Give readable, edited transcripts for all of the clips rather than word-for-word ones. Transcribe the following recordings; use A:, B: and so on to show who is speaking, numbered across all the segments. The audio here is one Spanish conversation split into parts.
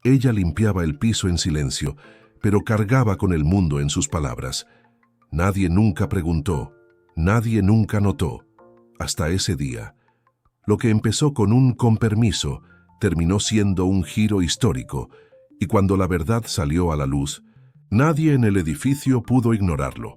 A: Ella limpiaba el piso en silencio, pero cargaba con el mundo en sus palabras. Nadie nunca preguntó, nadie nunca notó, hasta ese día. Lo que empezó con un con permiso terminó siendo un giro histórico, y cuando la verdad salió a la luz, nadie en el edificio pudo ignorarlo.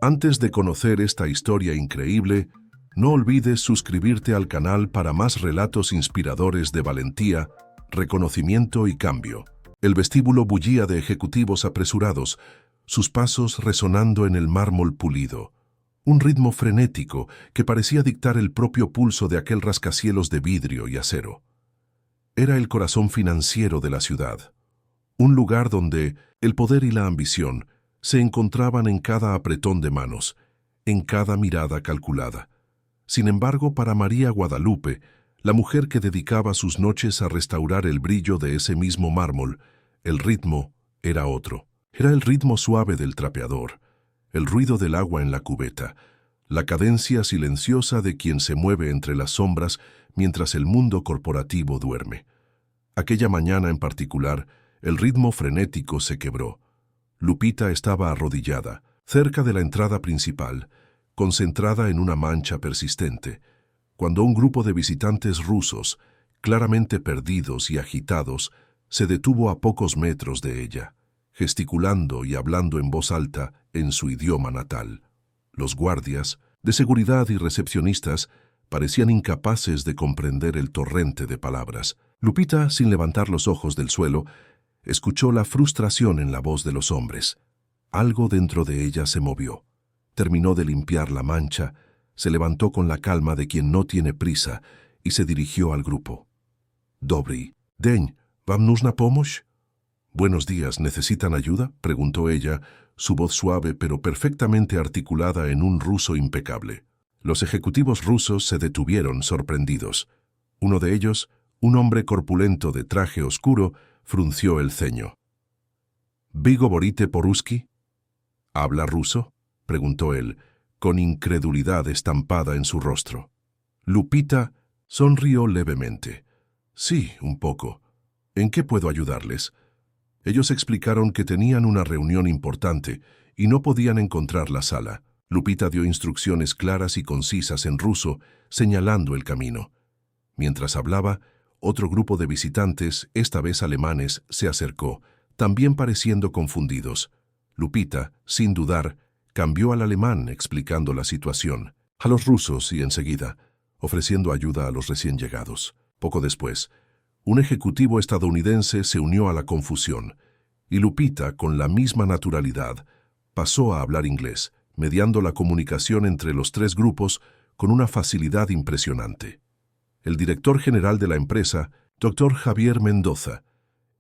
A: Antes de conocer esta historia increíble, no olvides suscribirte al canal para más relatos inspiradores de valentía, reconocimiento y cambio. El vestíbulo bullía de ejecutivos apresurados, sus pasos resonando en el mármol pulido. Un ritmo frenético que parecía dictar el propio pulso de aquel rascacielos de vidrio y acero. Era el corazón financiero de la ciudad. Un lugar donde el poder y la ambición se encontraban en cada apretón de manos, en cada mirada calculada. Sin embargo, para María Guadalupe, la mujer que dedicaba sus noches a restaurar el brillo de ese mismo mármol, el ritmo era otro. Era el ritmo suave del trapeador, el ruido del agua en la cubeta, la cadencia silenciosa de quien se mueve entre las sombras mientras el mundo corporativo duerme. Aquella mañana en particular, el ritmo frenético se quebró. Lupita estaba arrodillada, cerca de la entrada principal, concentrada en una mancha persistente, cuando un grupo de visitantes rusos, claramente perdidos y agitados, se detuvo a pocos metros de ella, gesticulando y hablando en voz alta en su idioma natal. Los guardias, de seguridad y recepcionistas, parecían incapaces de comprender el torrente de palabras. Lupita, sin levantar los ojos del suelo, escuchó la frustración en la voz de los hombres. Algo dentro de ella se movió. Terminó de limpiar la mancha, se levantó con la calma de quien no tiene prisa y se dirigió al grupo. «Dobry, deň, vam нужна помощь?» «Buenos días, ¿necesitan ayuda?», preguntó ella, su voz suave pero perfectamente articulada en un ruso impecable. Los ejecutivos rusos se detuvieron sorprendidos. Uno de ellos, un hombre corpulento de traje oscuro, frunció el ceño. «¿Вы говорите по-русски?» «¿Habla ruso?», preguntó él, con incredulidad estampada en su rostro. Lupita sonrió levemente. «Sí, un poco. ¿En qué puedo ayudarles?» Ellos explicaron que tenían una reunión importante y no podían encontrar la sala. Lupita dio instrucciones claras y concisas en ruso, señalando el camino. Mientras hablaba, otro grupo de visitantes, esta vez alemanes, se acercó, también pareciendo confundidos. Lupita, sin dudar, cambió al alemán explicando la situación, a los rusos y enseguida, ofreciendo ayuda a los recién llegados. Poco después, un ejecutivo estadounidense se unió a la confusión, y Lupita, con la misma naturalidad, pasó a hablar inglés, mediando la comunicación entre los tres grupos con una facilidad impresionante. El director general de la empresa, Dr. Javier Mendoza,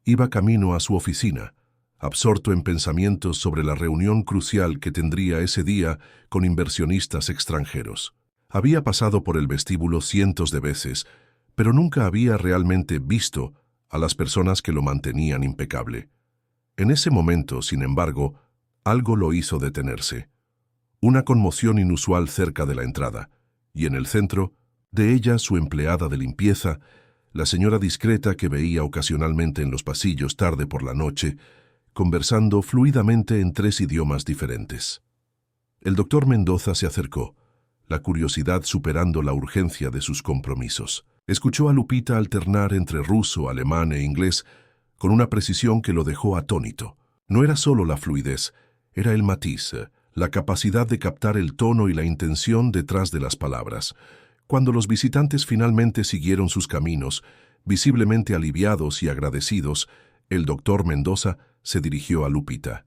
A: iba camino a su oficina, absorto en pensamientos sobre la reunión crucial que tendría ese día con inversionistas extranjeros. Había pasado por el vestíbulo cientos de veces, pero nunca había realmente visto a las personas que lo mantenían impecable. En ese momento, sin embargo, algo lo hizo detenerse. Una conmoción inusual cerca de la entrada, y en el centro, de ella su empleada de limpieza, la señora discreta que veía ocasionalmente en los pasillos tarde por la noche, conversando fluidamente en 3 idiomas diferentes. El doctor Mendoza se acercó, la curiosidad superando la urgencia de sus compromisos. Escuchó a Lupita alternar entre ruso, alemán e inglés con una precisión que lo dejó atónito. No era solo la fluidez, era el matiz, la capacidad de captar el tono y la intención detrás de las palabras. Cuando los visitantes finalmente siguieron sus caminos, visiblemente aliviados y agradecidos, el doctor Mendoza se dirigió a Lupita.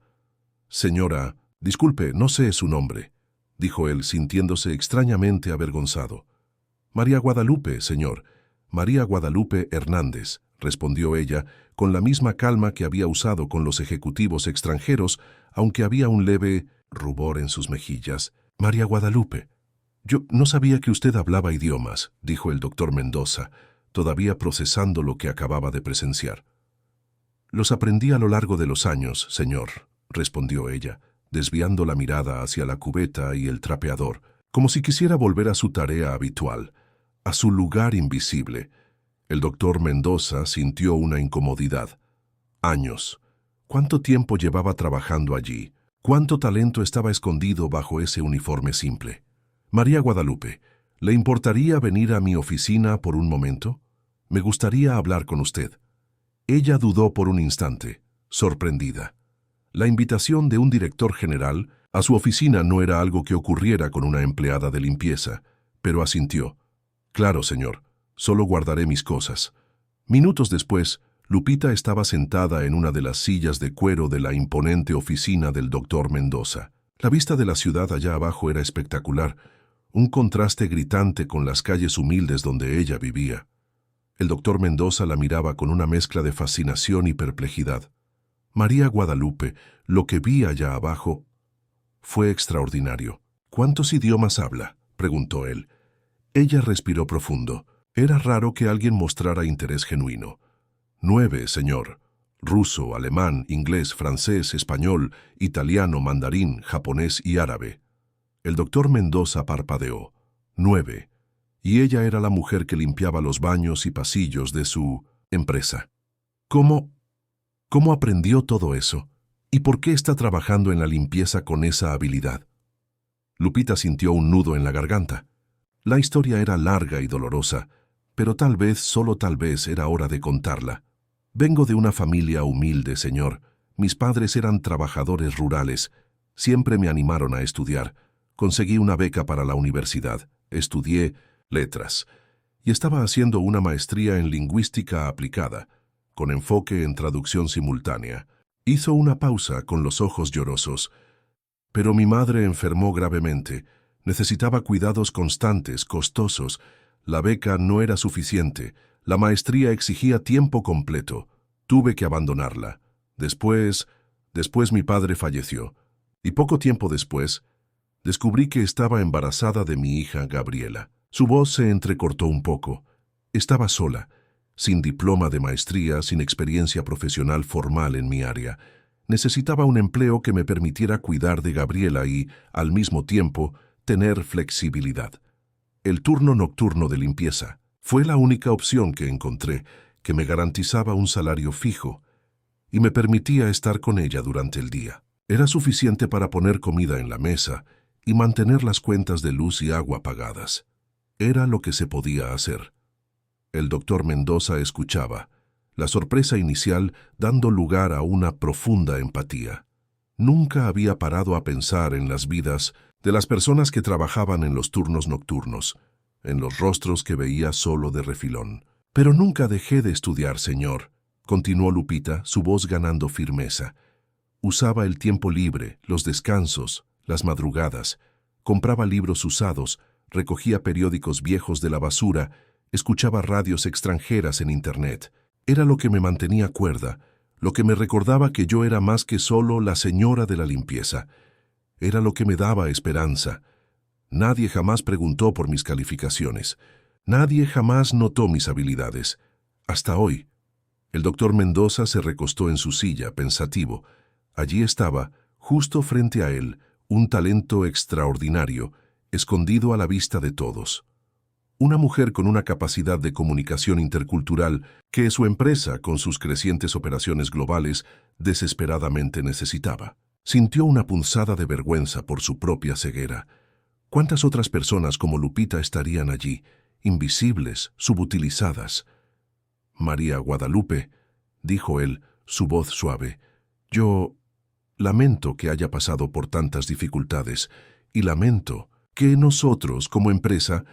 A: «Señora, disculpe, no sé su nombre», dijo él, sintiéndose extrañamente avergonzado. «María Guadalupe, señor. María Guadalupe Hernández», respondió ella, con la misma calma que había usado con los ejecutivos extranjeros, aunque había un leve rubor en sus mejillas. «María Guadalupe. Yo no sabía que usted hablaba idiomas», dijo el doctor Mendoza, todavía procesando lo que acababa de presenciar. «Los aprendí a lo largo de los años, señor», respondió ella, desviando la mirada hacia la cubeta y el trapeador, como si quisiera volver a su tarea habitual, a su lugar invisible. El doctor Mendoza sintió una incomodidad. Años. ¿Cuánto tiempo llevaba trabajando allí? ¿Cuánto talento estaba escondido bajo ese uniforme simple? María Guadalupe, ¿le importaría venir a mi oficina por un momento? Me gustaría hablar con usted. Ella dudó por un instante, sorprendida. La invitación de un director general a su oficina no era algo que ocurriera con una empleada de limpieza, pero asintió. Claro, señor, solo guardaré mis cosas. Minutos después, Lupita estaba sentada en una de las sillas de cuero de la imponente oficina del doctor Mendoza. La vista de la ciudad allá abajo era espectacular, un contraste gritante con las calles humildes donde ella vivía. El doctor Mendoza la miraba con una mezcla de fascinación y perplejidad. María Guadalupe, lo que vi allá abajo, fue extraordinario. ¿Cuántos idiomas habla?, preguntó él. Ella respiró profundo. Era raro que alguien mostrara interés genuino. 9, señor. Ruso, alemán, inglés, francés, español, italiano, mandarín, japonés y árabe. El doctor Mendoza parpadeó. 9. Y ella era la mujer que limpiaba los baños y pasillos de su empresa. ¿Cómo aprendió todo eso? ¿Y por qué está trabajando en la limpieza con esa habilidad? Lupita sintió un nudo en la garganta. La historia era larga y dolorosa, pero tal vez, solo tal vez, era hora de contarla. Vengo de una familia humilde, señor. Mis padres eran trabajadores rurales. Siempre me animaron a estudiar. Conseguí una beca para la universidad. Estudié letras. Y estaba haciendo una maestría en lingüística aplicada, con enfoque en traducción simultánea. Hizo una pausa con los ojos llorosos. Pero mi madre enfermó gravemente. Necesitaba cuidados constantes, costosos. La beca no era suficiente. La maestría exigía tiempo completo. Tuve que abandonarla. Después mi padre falleció. Y poco tiempo después, descubrí que estaba embarazada de mi hija Gabriela. Su voz se entrecortó un poco. Estaba sola, sin diploma de maestría, sin experiencia profesional formal en mi área. Necesitaba un empleo que me permitiera cuidar de Gabriela y, al mismo tiempo, tener flexibilidad. El turno nocturno de limpieza fue la única opción que encontré, que me garantizaba un salario fijo y me permitía estar con ella durante el día. Era suficiente para poner comida en la mesa y mantener las cuentas de luz y agua pagadas. Era lo que se podía hacer. El doctor Mendoza escuchaba, la sorpresa inicial dando lugar a una profunda empatía. Nunca había parado a pensar en las vidas de las personas que trabajaban en los turnos nocturnos, en los rostros que veía solo de refilón. Pero nunca dejé de estudiar, señor, continuó Lupita, su voz ganando firmeza. Usaba el tiempo libre, los descansos, las madrugadas, compraba libros usados, recogía periódicos viejos de la basura, escuchaba radios extranjeras en Internet. Era lo que me mantenía cuerda, lo que me recordaba que yo era más que solo la señora de la limpieza. Era lo que me daba esperanza. Nadie jamás preguntó por mis calificaciones. Nadie jamás notó mis habilidades. Hasta hoy. El doctor Mendoza se recostó en su silla, pensativo. Allí estaba, justo frente a él, un talento extraordinario, escondido a la vista de todos. Una mujer con una capacidad de comunicación intercultural que su empresa, con sus crecientes operaciones globales, desesperadamente necesitaba. Sintió una punzada de vergüenza por su propia ceguera. ¿Cuántas otras personas como Lupita estarían allí, invisibles, subutilizadas? María Guadalupe, dijo él, su voz suave, yo lamento que haya pasado por tantas dificultades y lamento que nosotros, como empresa,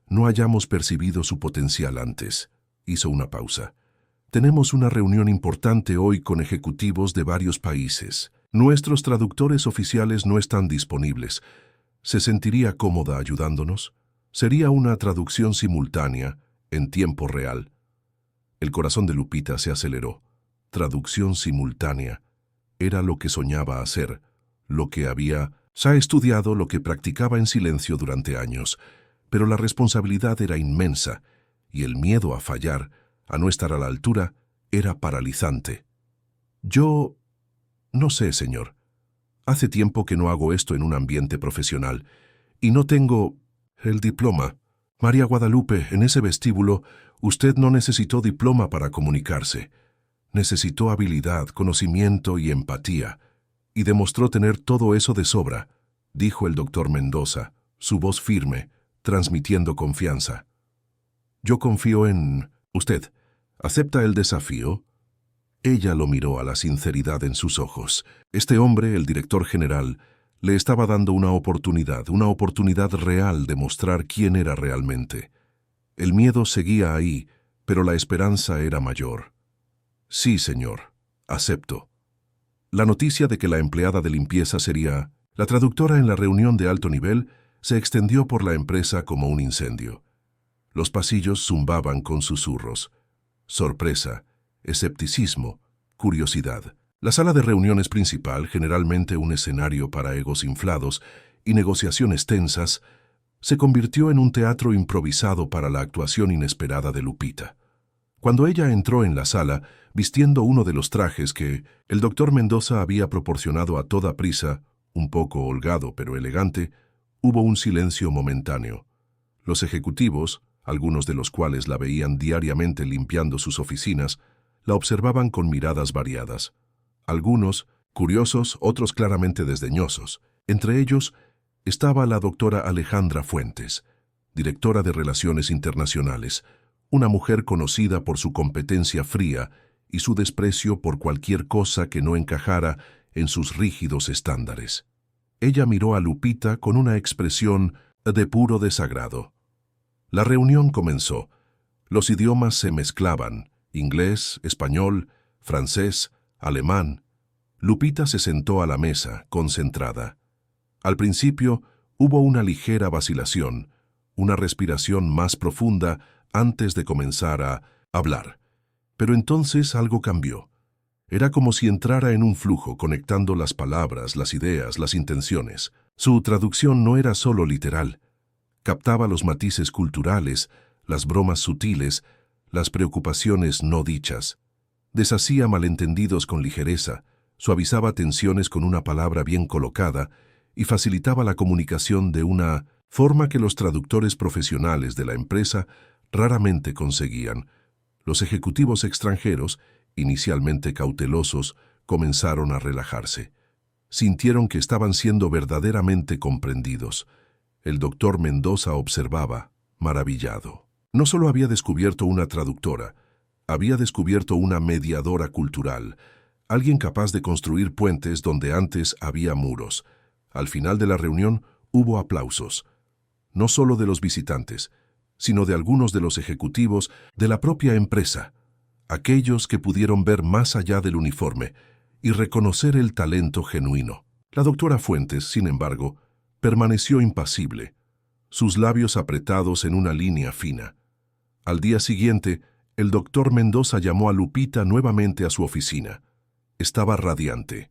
A: no hayamos percibido su potencial antes. Hizo una pausa. Tenemos una reunión importante hoy con ejecutivos de varios países. Nuestros traductores oficiales no están disponibles. ¿Se sentiría cómoda ayudándonos? Sería una traducción simultánea, en tiempo real. El corazón de Lupita se aceleró. Traducción simultánea. Era lo que soñaba hacer, lo que había estudiado, lo que practicaba en silencio durante años. Pero la responsabilidad era inmensa, y el miedo a fallar, a no estar a la altura, era paralizante. Yo no sé, señor. Hace tiempo que no hago esto en un ambiente profesional, y no tengo el diploma. María Guadalupe, en ese vestíbulo, usted no necesitó diploma para comunicarse. Necesitó habilidad, conocimiento y empatía, y demostró tener todo eso de sobra, dijo el doctor Mendoza, su voz firme, transmitiendo confianza. Yo confío en usted. ¿Acepta el desafío? Ella lo miró a la sinceridad en sus ojos. Este hombre, el director general, le estaba dando una oportunidad real de mostrar quién era realmente. El miedo seguía ahí, pero la esperanza era mayor. Sí, señor, acepto. La noticia de que la empleada de limpieza sería la traductora en la reunión de alto nivel se extendió por la empresa como un incendio. Los pasillos zumbaban con susurros. Sorpresa, escepticismo, curiosidad. La sala de reuniones principal, generalmente un escenario para egos inflados y negociaciones tensas, se convirtió en un teatro improvisado para la actuación inesperada de Lupita. Cuando ella entró en la sala, vistiendo uno de los trajes que el doctor Mendoza había proporcionado a toda prisa, un poco holgado pero elegante, hubo un silencio momentáneo. Los ejecutivos, algunos de los cuales la veían diariamente limpiando sus oficinas, la observaban con miradas variadas. Algunos, curiosos, otros claramente desdeñosos. Entre ellos estaba la doctora Alejandra Fuentes, directora de Relaciones Internacionales, una mujer conocida por su competencia fría y su desprecio por cualquier cosa que no encajara en sus rígidos estándares. Ella miró a Lupita con una expresión de puro desagrado. La reunión comenzó. Los idiomas se mezclaban: inglés, español, francés, alemán. Lupita se sentó a la mesa, concentrada. Al principio hubo una ligera vacilación, una respiración más profunda antes de comenzar a hablar. Pero entonces algo cambió. Era como si entrara en un flujo conectando las palabras, las ideas, las intenciones. Su traducción no era solo literal. Captaba los matices culturales, las bromas sutiles, las preocupaciones no dichas. Deshacía malentendidos con ligereza, suavizaba tensiones con una palabra bien colocada y facilitaba la comunicación de una forma que los traductores profesionales de la empresa raramente conseguían. Los ejecutivos extranjeros, inicialmente cautelosos, comenzaron a relajarse. Sintieron que estaban siendo verdaderamente comprendidos. El doctor Mendoza observaba, maravillado. No solo había descubierto una traductora, había descubierto una mediadora cultural, alguien capaz de construir puentes donde antes había muros. Al final de la reunión hubo aplausos, no solo de los visitantes, sino de algunos de los ejecutivos de la propia empresa, aquellos que pudieron ver más allá del uniforme y reconocer el talento genuino. La doctora Fuentes, sin embargo, permaneció impasible, sus labios apretados en una línea fina. Al día siguiente, el doctor Mendoza llamó a Lupita nuevamente a su oficina. Estaba radiante.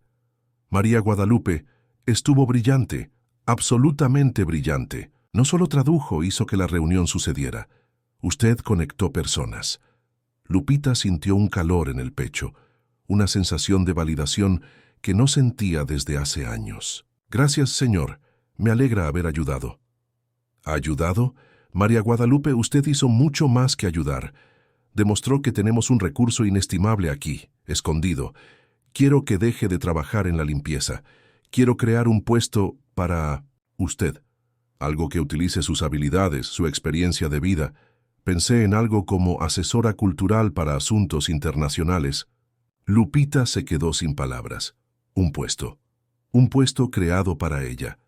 A: María Guadalupe estuvo brillante, absolutamente brillante. No solo tradujo, hizo que la reunión sucediera. Usted conectó personas. Lupita sintió un calor en el pecho, una sensación de validación que no sentía desde hace años. Gracias, señor. Me alegra haber ayudado. ¿Ha ayudado? María Guadalupe, usted hizo mucho más que ayudar. Demostró que tenemos un recurso inestimable aquí, escondido. Quiero que deje de trabajar en la limpieza. Quiero crear un puesto para usted. Algo que utilice sus habilidades, su experiencia de vida. Pensé en algo como asesora cultural para asuntos internacionales. Lupita se quedó sin palabras. Un puesto creado para ella.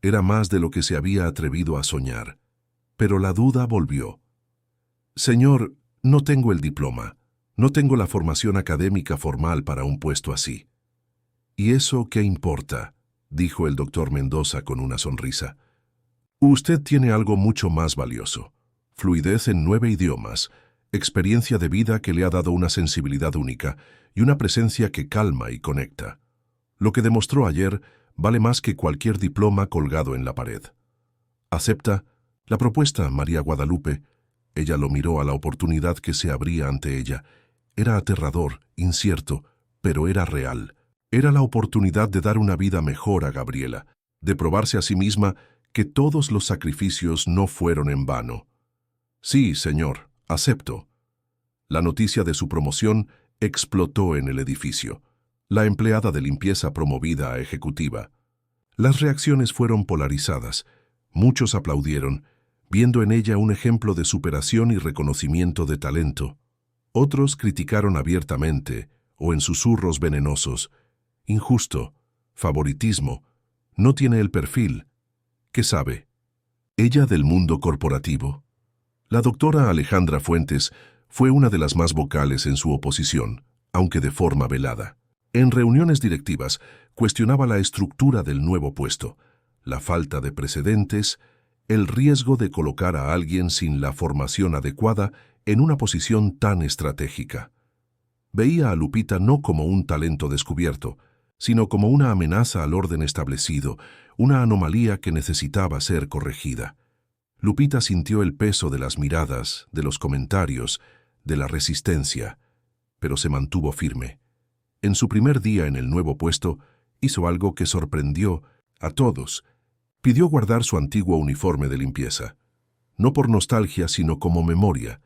A: Era más de lo que se había atrevido a soñar. Pero la duda volvió. Señor, no tengo el diploma. No tengo la formación académica formal para un puesto así. ¿Y eso qué importa?, dijo el doctor Mendoza con una sonrisa. Usted tiene algo mucho más valioso. Fluidez en 9 idiomas, experiencia de vida que le ha dado una sensibilidad única y una presencia que calma y conecta. Lo que demostró ayer vale más que cualquier diploma colgado en la pared. ¿Acepta la propuesta, María Guadalupe? Ella lo miró a la oportunidad que se abría ante ella. Era aterrador, incierto, pero era real. Era la oportunidad de dar una vida mejor a Gabriela, de probarse a sí misma que todos los sacrificios no fueron en vano. Sí, señor, acepto. La noticia de su promoción explotó en el edificio. La empleada de limpieza promovida a ejecutiva. Las reacciones fueron polarizadas. Muchos aplaudieron, viendo en ella un ejemplo de superación y reconocimiento de talento. Otros criticaron abiertamente, o en susurros venenosos: injusto, favoritismo, no tiene el perfil. ¿Qué sabe? Ella del mundo corporativo. La doctora Alejandra Fuentes fue una de las más vocales en su oposición, aunque de forma velada. En reuniones directivas, cuestionaba la estructura del nuevo puesto, la falta de precedentes, el riesgo de colocar a alguien sin la formación adecuada en una posición tan estratégica. Veía a Lupita no como un talento descubierto, sino como una amenaza al orden establecido, una anomalía que necesitaba ser corregida. Lupita sintió el peso de las miradas, de los comentarios, de la resistencia, pero se mantuvo firme. En su primer día en el nuevo puesto, hizo algo que sorprendió a todos. Pidió guardar su antiguo uniforme de limpieza, no por nostalgia, sino como memoria,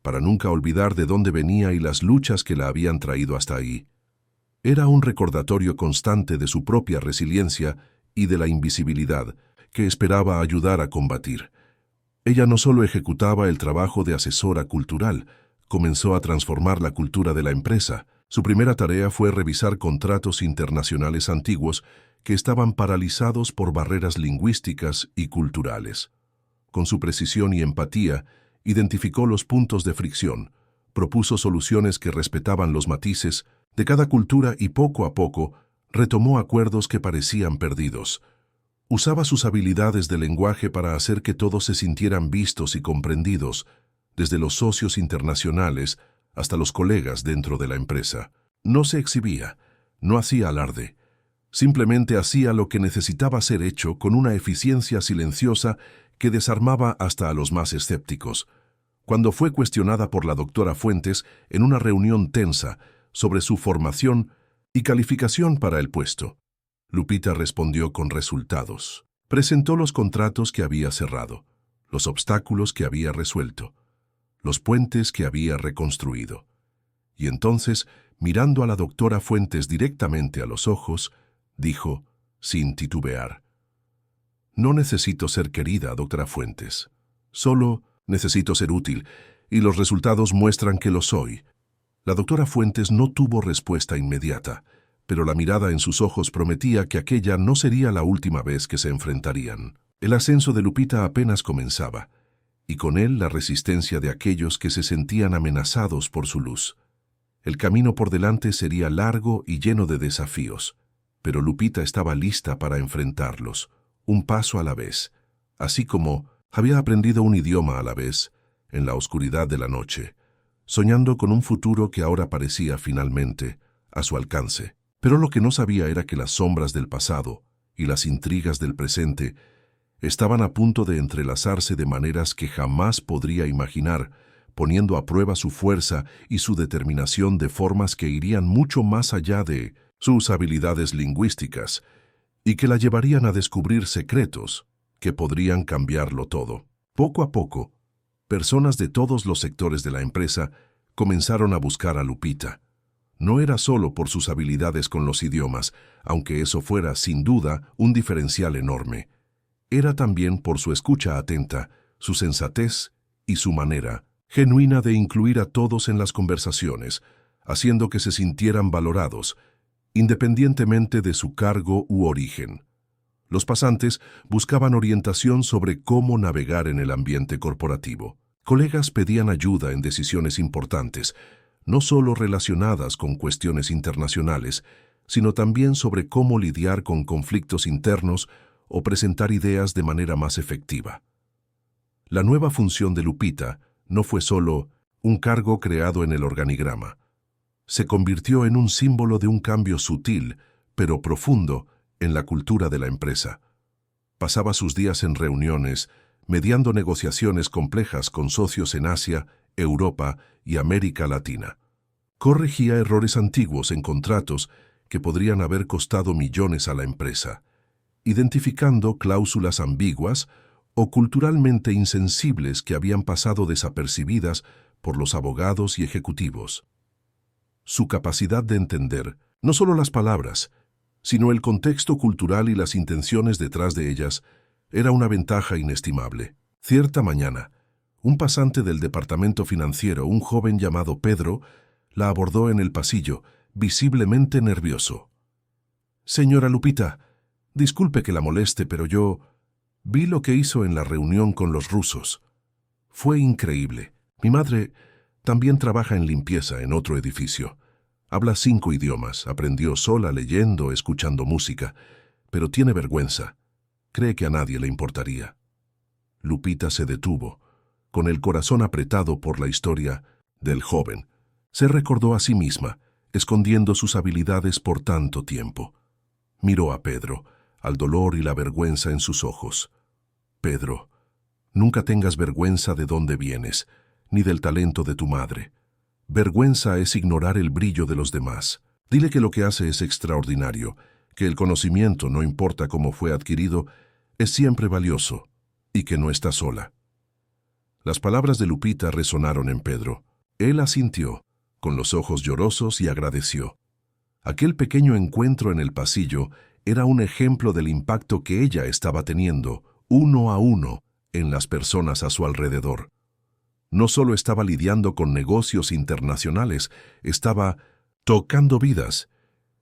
A: para nunca olvidar de dónde venía y las luchas que la habían traído hasta ahí. Era un recordatorio constante de su propia resiliencia y de la invisibilidad que esperaba ayudar a combatir. Ella no solo ejecutaba el trabajo de asesora cultural, comenzó a transformar la cultura de la empresa. Su primera tarea fue revisar contratos internacionales antiguos que estaban paralizados por barreras lingüísticas y culturales. Con su precisión y empatía, identificó los puntos de fricción, propuso soluciones que respetaban los matices de cada cultura y poco a poco retomó acuerdos que parecían perdidos. Usaba sus habilidades de lenguaje para hacer que todos se sintieran vistos y comprendidos, desde los socios internacionales hasta los colegas dentro de la empresa. No se exhibía, no hacía alarde. Simplemente hacía lo que necesitaba ser hecho con una eficiencia silenciosa que desarmaba hasta a los más escépticos. Cuando fue cuestionada por la doctora Fuentes en una reunión tensa sobre su formación y calificación para el puesto, Lupita respondió con resultados. Presentó los contratos que había cerrado, los obstáculos que había resuelto, los puentes que había reconstruido. Y entonces, mirando a la doctora Fuentes directamente a los ojos, dijo, sin titubear: «No necesito ser querida, doctora Fuentes. Solo necesito ser útil, y los resultados muestran que lo soy». La doctora Fuentes no tuvo respuesta inmediata, pero la mirada en sus ojos prometía que aquella no sería la última vez que se enfrentarían. El ascenso de Lupita apenas comenzaba, y con él la resistencia de aquellos que se sentían amenazados por su luz. El camino por delante sería largo y lleno de desafíos, pero Lupita estaba lista para enfrentarlos, un paso a la vez, así como había aprendido un idioma a la vez, en la oscuridad de la noche, soñando con un futuro que ahora parecía finalmente a su alcance. Pero lo que no sabía era que las sombras del pasado y las intrigas del presente estaban a punto de entrelazarse de maneras que jamás podría imaginar, poniendo a prueba su fuerza y su determinación de formas que irían mucho más allá de sus habilidades lingüísticas y que la llevarían a descubrir secretos que podrían cambiarlo todo. Poco a poco, personas de todos los sectores de la empresa comenzaron a buscar a Lupita. No era solo por sus habilidades con los idiomas, aunque eso fuera, sin duda, un diferencial enorme. Era también por su escucha atenta, su sensatez y su manera genuina de incluir a todos en las conversaciones, haciendo que se sintieran valorados, independientemente de su cargo u origen. Los pasantes buscaban orientación sobre cómo navegar en el ambiente corporativo. Colegas pedían ayuda en decisiones importantes, no solo relacionadas con cuestiones internacionales, sino también sobre cómo lidiar con conflictos internos o presentar ideas de manera más efectiva. La nueva función de Lupita no fue solo un cargo creado en el organigrama. Se convirtió en un símbolo de un cambio sutil, pero profundo, en la cultura de la empresa. Pasaba sus días en reuniones, mediando negociaciones complejas con socios en Asia, Europa y América Latina. Corregía errores antiguos en contratos que podrían haber costado millones a la empresa, identificando cláusulas ambiguas o culturalmente insensibles que habían pasado desapercibidas por los abogados y ejecutivos. Su capacidad de entender, no solo las palabras, sino el contexto cultural y las intenciones detrás de ellas, era una ventaja inestimable. Cierta mañana, un pasante del departamento financiero, un joven llamado Pedro, la abordó en el pasillo, visiblemente nervioso. «Señora Lupita, disculpe que la moleste, pero yo vi lo que hizo en la reunión con los rusos. Fue increíble. Mi madre también trabaja en limpieza en otro edificio. Habla 5 idiomas, aprendió sola leyendo, escuchando música, pero tiene vergüenza. Cree que a nadie le importaría». Lupita se detuvo, con el corazón apretado por la historia del joven. Se recordó a sí misma, escondiendo sus habilidades por tanto tiempo. Miró a Pedro, al dolor y la vergüenza en sus ojos. «Pedro, nunca tengas vergüenza de dónde vienes, ni del talento de tu madre. Vergüenza es ignorar el brillo de los demás. Dile que lo que hace es extraordinario, que el conocimiento, no importa cómo fue adquirido, es siempre valioso, y que no está sola». Las palabras de Lupita resonaron en Pedro. Él asintió, con los ojos llorosos, y agradeció. Aquel pequeño encuentro en el pasillo era un ejemplo del impacto que ella estaba teniendo, uno a uno, en las personas a su alrededor. No solo estaba lidiando con negocios internacionales, estaba tocando vidas,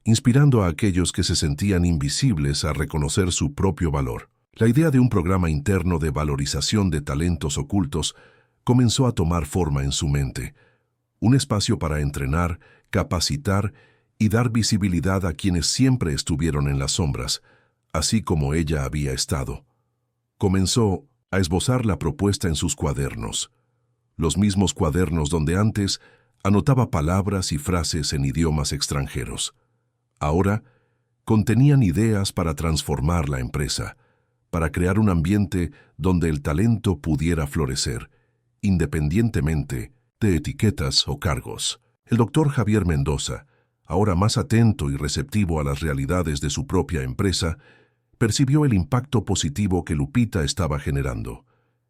A: inspirando a aquellos que se sentían invisibles a reconocer su propio valor. La idea de un programa interno de valorización de talentos ocultos comenzó a tomar forma en su mente. Un espacio para entrenar, capacitar y dar visibilidad a quienes siempre estuvieron en las sombras, así como ella había estado. Comenzó a esbozar la propuesta en sus cuadernos, los mismos cuadernos donde antes anotaba palabras y frases en idiomas extranjeros. Ahora contenían ideas para transformar la empresa, para crear un ambiente donde el talento pudiera florecer, independientemente de etiquetas o cargos. El doctor Javier Mendoza, ahora más atento y receptivo a las realidades de su propia empresa, percibió el impacto positivo que Lupita estaba generando.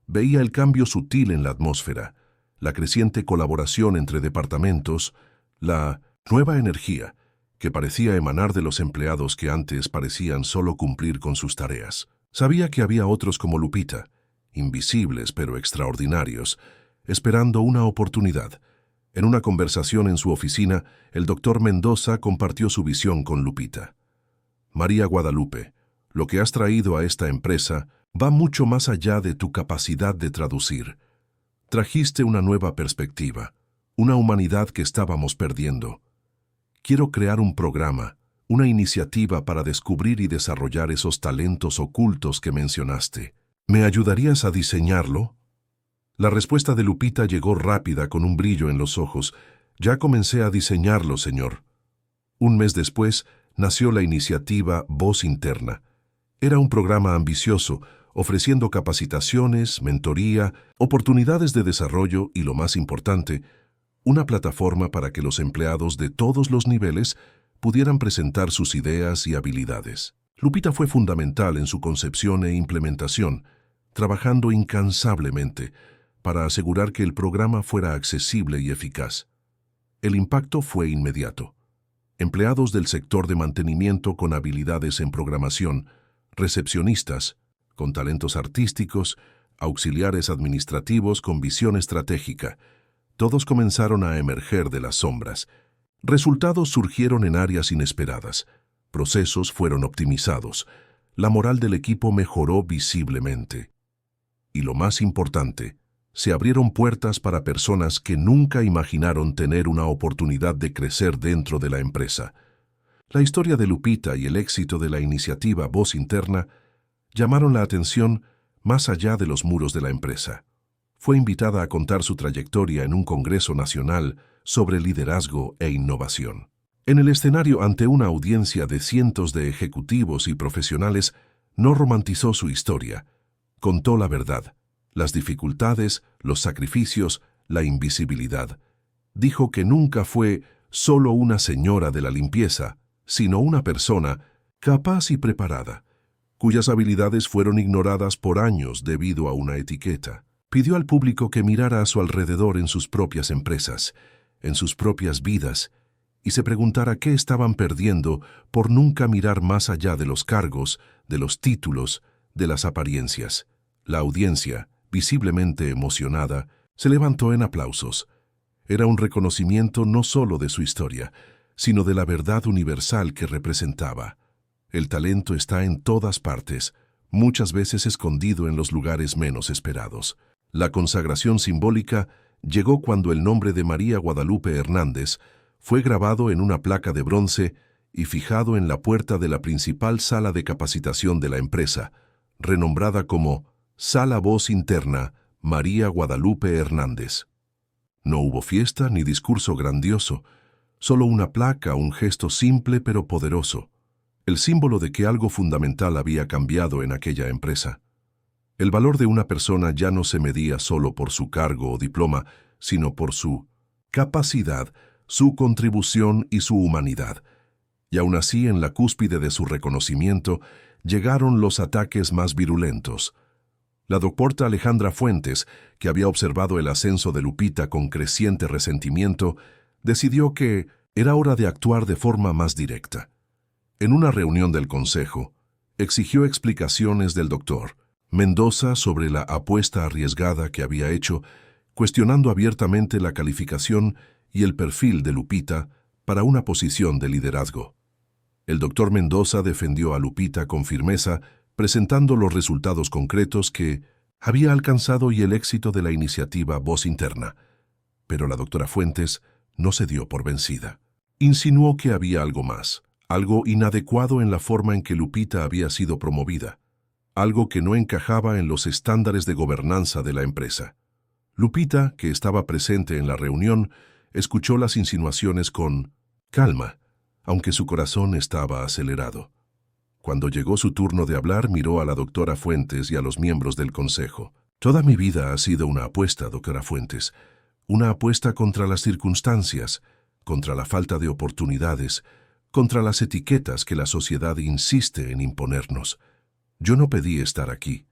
A: Veía el cambio sutil en la atmósfera, la creciente colaboración entre departamentos, la nueva energía que parecía emanar de los empleados que antes parecían solo cumplir con sus tareas. Sabía que había otros como Lupita, invisibles pero extraordinarios, esperando una oportunidad. En una conversación en su oficina, el doctor Mendoza compartió su visión con Lupita. «María Guadalupe, lo que has traído a esta empresa va mucho más allá de tu capacidad de traducir. Trajiste una nueva perspectiva, una humanidad que estábamos perdiendo. Quiero crear un programa, una iniciativa para descubrir y desarrollar esos talentos ocultos que mencionaste. ¿Me ayudarías a diseñarlo?» La respuesta de Lupita llegó rápida, con un brillo en los ojos. «Ya comencé a diseñarlo, señor». Un mes después, nació la iniciativa Voz Interna. Era un programa ambicioso, ofreciendo capacitaciones, mentoría, oportunidades de desarrollo y, lo más importante, una plataforma para que los empleados de todos los niveles pudieran presentar sus ideas y habilidades. Lupita fue fundamental en su concepción e implementación, trabajando incansablemente para asegurar que el programa fuera accesible y eficaz. El impacto fue inmediato. Empleados del sector de mantenimiento con habilidades en programación, recepcionistas con talentos artísticos, auxiliares administrativos con visión estratégica, todos comenzaron a emerger de las sombras. Resultados surgieron en áreas inesperadas, procesos fueron optimizados, la moral del equipo mejoró visiblemente. Y lo más importante, se abrieron puertas para personas que nunca imaginaron tener una oportunidad de crecer dentro de la empresa. La historia de Lupita y el éxito de la iniciativa Voz Interna llamaron la atención más allá de los muros de la empresa. Fue invitada a contar su trayectoria en un congreso nacional sobre liderazgo e innovación. En el escenario, ante una audiencia de cientos de ejecutivos y profesionales, no romantizó su historia, contó la verdad, las dificultades, los sacrificios, la invisibilidad. Dijo que nunca fue solo una señora de la limpieza, sino una persona capaz y preparada, cuyas habilidades fueron ignoradas por años debido a una etiqueta. Pidió al público que mirara a su alrededor en sus propias empresas, en sus propias vidas, y se preguntara qué estaban perdiendo por nunca mirar más allá de los cargos, de los títulos, de las apariencias. La audiencia, visiblemente emocionada, se levantó en aplausos. Era un reconocimiento no solo de su historia, sino de la verdad universal que representaba. El talento está en todas partes, muchas veces escondido en los lugares menos esperados. La consagración simbólica llegó cuando el nombre de María Guadalupe Hernández fue grabado en una placa de bronce y fijado en la puerta de la principal sala de capacitación de la empresa, renombrada como Sala Voz Interna María Guadalupe Hernández. No hubo fiesta ni discurso grandioso, solo una placa, un gesto simple pero poderoso, el símbolo de que algo fundamental había cambiado en aquella empresa. El valor de una persona ya no se medía solo por su cargo o diploma, sino por su capacidad, su contribución y su humanidad. Y aún así, en la cúspide de su reconocimiento, llegaron los ataques más virulentos. La doctora Alejandra Fuentes, que había observado el ascenso de Lupita con creciente resentimiento, decidió que era hora de actuar de forma más directa. En una reunión del consejo, exigió explicaciones del doctor Mendoza sobre la apuesta arriesgada que había hecho, cuestionando abiertamente la calificación y el perfil de Lupita para una posición de liderazgo. El doctor Mendoza defendió a Lupita con firmeza, presentando los resultados concretos que había alcanzado y el éxito de la iniciativa Voz Interna. Pero la doctora Fuentes no se dio por vencida. Insinuó que había algo más, algo inadecuado en la forma en que Lupita había sido promovida, algo que no encajaba en los estándares de gobernanza de la empresa. Lupita, que estaba presente en la reunión, escuchó las insinuaciones con calma, aunque su corazón estaba acelerado. Cuando llegó su turno de hablar, miró a la doctora Fuentes y a los miembros del consejo. Toda mi vida ha sido una apuesta, doctora Fuentes, una apuesta contra las circunstancias, contra la falta de oportunidades, contra las etiquetas que la sociedad insiste en imponernos. Yo no pedí estar aquí.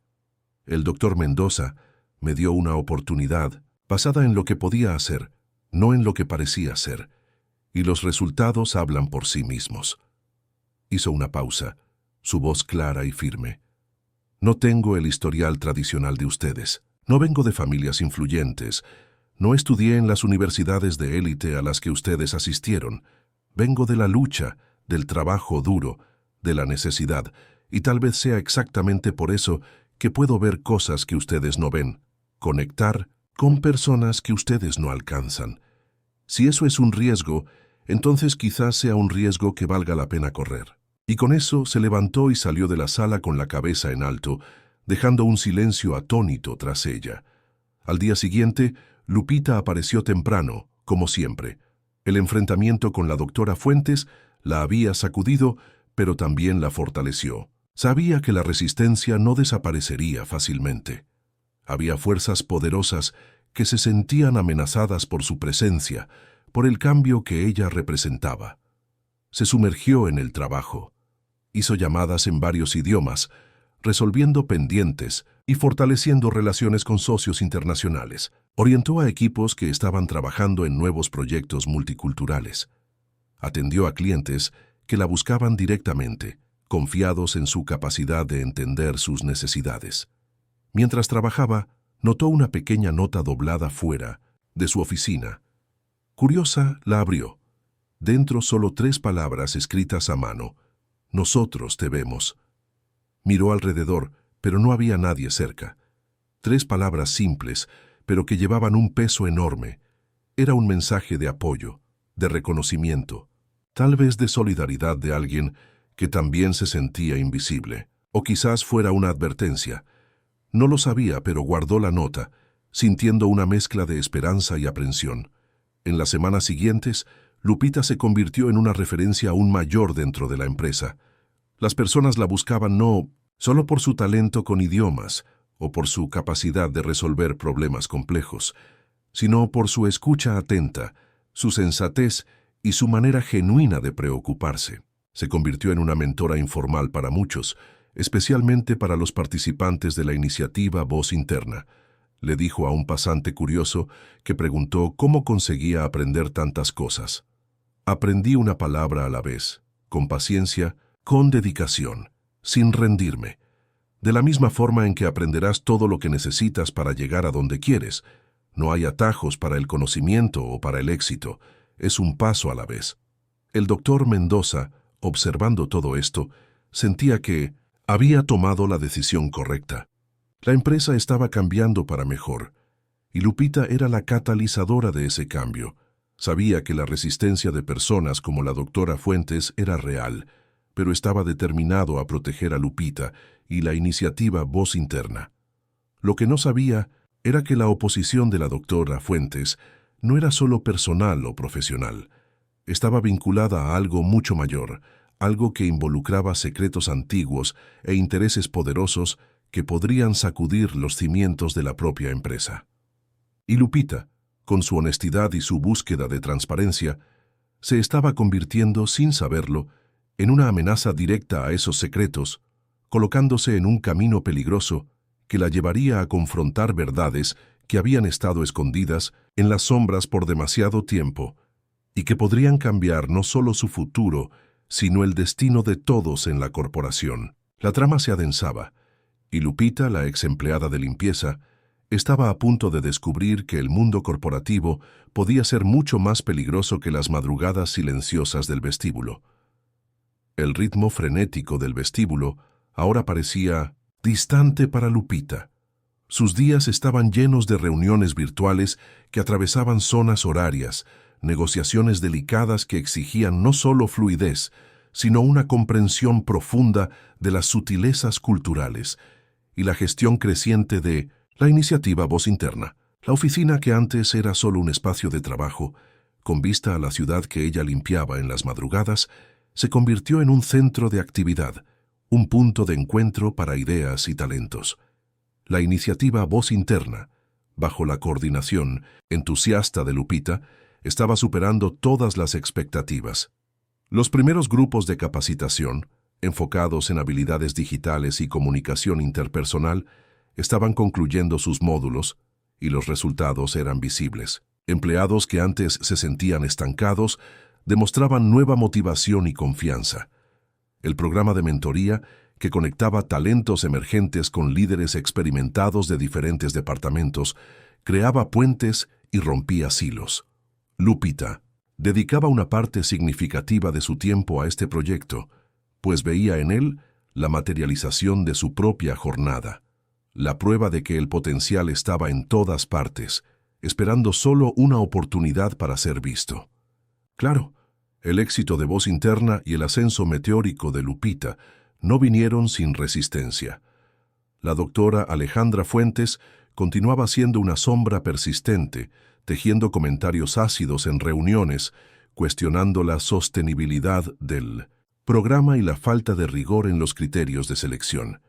A: El doctor Mendoza me dio una oportunidad basada en lo que podía hacer, no en lo que parecía ser, y los resultados hablan por sí mismos. Hizo una pausa, su voz clara y firme. No tengo el historial tradicional de ustedes. No vengo de familias influyentes. No estudié en las universidades de élite a las que ustedes asistieron. Vengo de la lucha, del trabajo duro, de la necesidad, y tal vez sea exactamente por eso que puedo ver cosas que ustedes no ven, conectar con personas que ustedes no alcanzan. Si eso es un riesgo, entonces quizás sea un riesgo que valga la pena correr. Y con eso se levantó y salió de la sala con la cabeza en alto, dejando un silencio atónito tras ella. Al día siguiente, Lupita apareció temprano, como siempre. El enfrentamiento con la doctora Fuentes la había sacudido, pero también la fortaleció. Sabía que la resistencia no desaparecería fácilmente. Había fuerzas poderosas que se sentían amenazadas por su presencia, por el cambio que ella representaba. Se sumergió en el trabajo. Hizo llamadas en varios idiomas, resolviendo pendientes y fortaleciendo relaciones con socios internacionales. Orientó a equipos que estaban trabajando en nuevos proyectos multiculturales. Atendió a clientes que la buscaban directamente, confiados en su capacidad de entender sus necesidades. Mientras trabajaba, notó una pequeña nota doblada fuera de su oficina. Curiosa, la abrió. Dentro solo 3 palabras escritas a mano. Nosotros te vemos. Miró alrededor, pero no había nadie cerca. 3 palabras simples, pero que llevaban un peso enorme. Era un mensaje de apoyo, de reconocimiento, tal vez de solidaridad de alguien que también se sentía invisible. O quizás fuera una advertencia. No lo sabía, pero guardó la nota, sintiendo una mezcla de esperanza y aprensión. En las semanas siguientes, Lupita se convirtió en una referencia aún mayor dentro de la empresa. Las personas la buscaban no solo por su talento con idiomas o por su capacidad de resolver problemas complejos, sino por su escucha atenta, su sensatez y su manera genuina de preocuparse. Se convirtió en una mentora informal para muchos, especialmente para los participantes de la iniciativa Voz Interna. Le dijo a un pasante curioso que preguntó cómo conseguía aprender tantas cosas. Aprendí una palabra a la vez, con paciencia, con dedicación, sin rendirme. De la misma forma en que aprenderás todo lo que necesitas para llegar a donde quieres. No hay atajos para el conocimiento o para el éxito, es un paso a la vez. El doctor Mendoza, observando todo esto, sentía que había tomado la decisión correcta. La empresa estaba cambiando para mejor, y Lupita era la catalizadora de ese cambio. Sabía que la resistencia de personas como la doctora Fuentes era real, pero estaba determinado a proteger a Lupita y la iniciativa Voz Interna. Lo que no sabía era que la oposición de la doctora Fuentes no era solo personal o profesional. Estaba vinculada a algo mucho mayor, algo que involucraba secretos antiguos e intereses poderosos que podrían sacudir los cimientos de la propia empresa. Y Lupita, con su honestidad y su búsqueda de transparencia, se estaba convirtiendo, sin saberlo, en una amenaza directa a esos secretos, colocándose en un camino peligroso que la llevaría a confrontar verdades que habían estado escondidas en las sombras por demasiado tiempo y que podrían cambiar no solo su futuro, sino el destino de todos en la corporación. La trama se adensaba, y Lupita, la ex empleada de limpieza, estaba a punto de descubrir que el mundo corporativo podía ser mucho más peligroso que las madrugadas silenciosas del vestíbulo. El ritmo frenético del vestíbulo ahora parecía distante para Lupita. Sus días estaban llenos de reuniones virtuales que atravesaban zonas horarias, negociaciones delicadas que exigían no solo fluidez, sino una comprensión profunda de las sutilezas culturales y la gestión creciente de la iniciativa Voz Interna, la oficina que antes era solo un espacio de trabajo, con vista a la ciudad que ella limpiaba en las madrugadas, se convirtió en un centro de actividad, un punto de encuentro para ideas y talentos. La iniciativa Voz Interna, bajo la coordinación entusiasta de Lupita, estaba superando todas las expectativas. Los primeros grupos de capacitación, enfocados en habilidades digitales y comunicación interpersonal, estaban concluyendo sus módulos y los resultados eran visibles. Empleados que antes se sentían estancados demostraban nueva motivación y confianza. El programa de mentoría, que conectaba talentos emergentes con líderes experimentados de diferentes departamentos, creaba puentes y rompía silos. Lupita dedicaba una parte significativa de su tiempo a este proyecto, pues veía en él la materialización de su propia jornada, la prueba de que el potencial estaba en todas partes, esperando solo una oportunidad para ser visto. Claro, el éxito de Voz Interna y el ascenso meteórico de Lupita no vinieron sin resistencia. La doctora Alejandra Fuentes continuaba siendo una sombra persistente, tejiendo comentarios ácidos en reuniones, cuestionando la sostenibilidad del programa y la falta de rigor en los criterios de selección.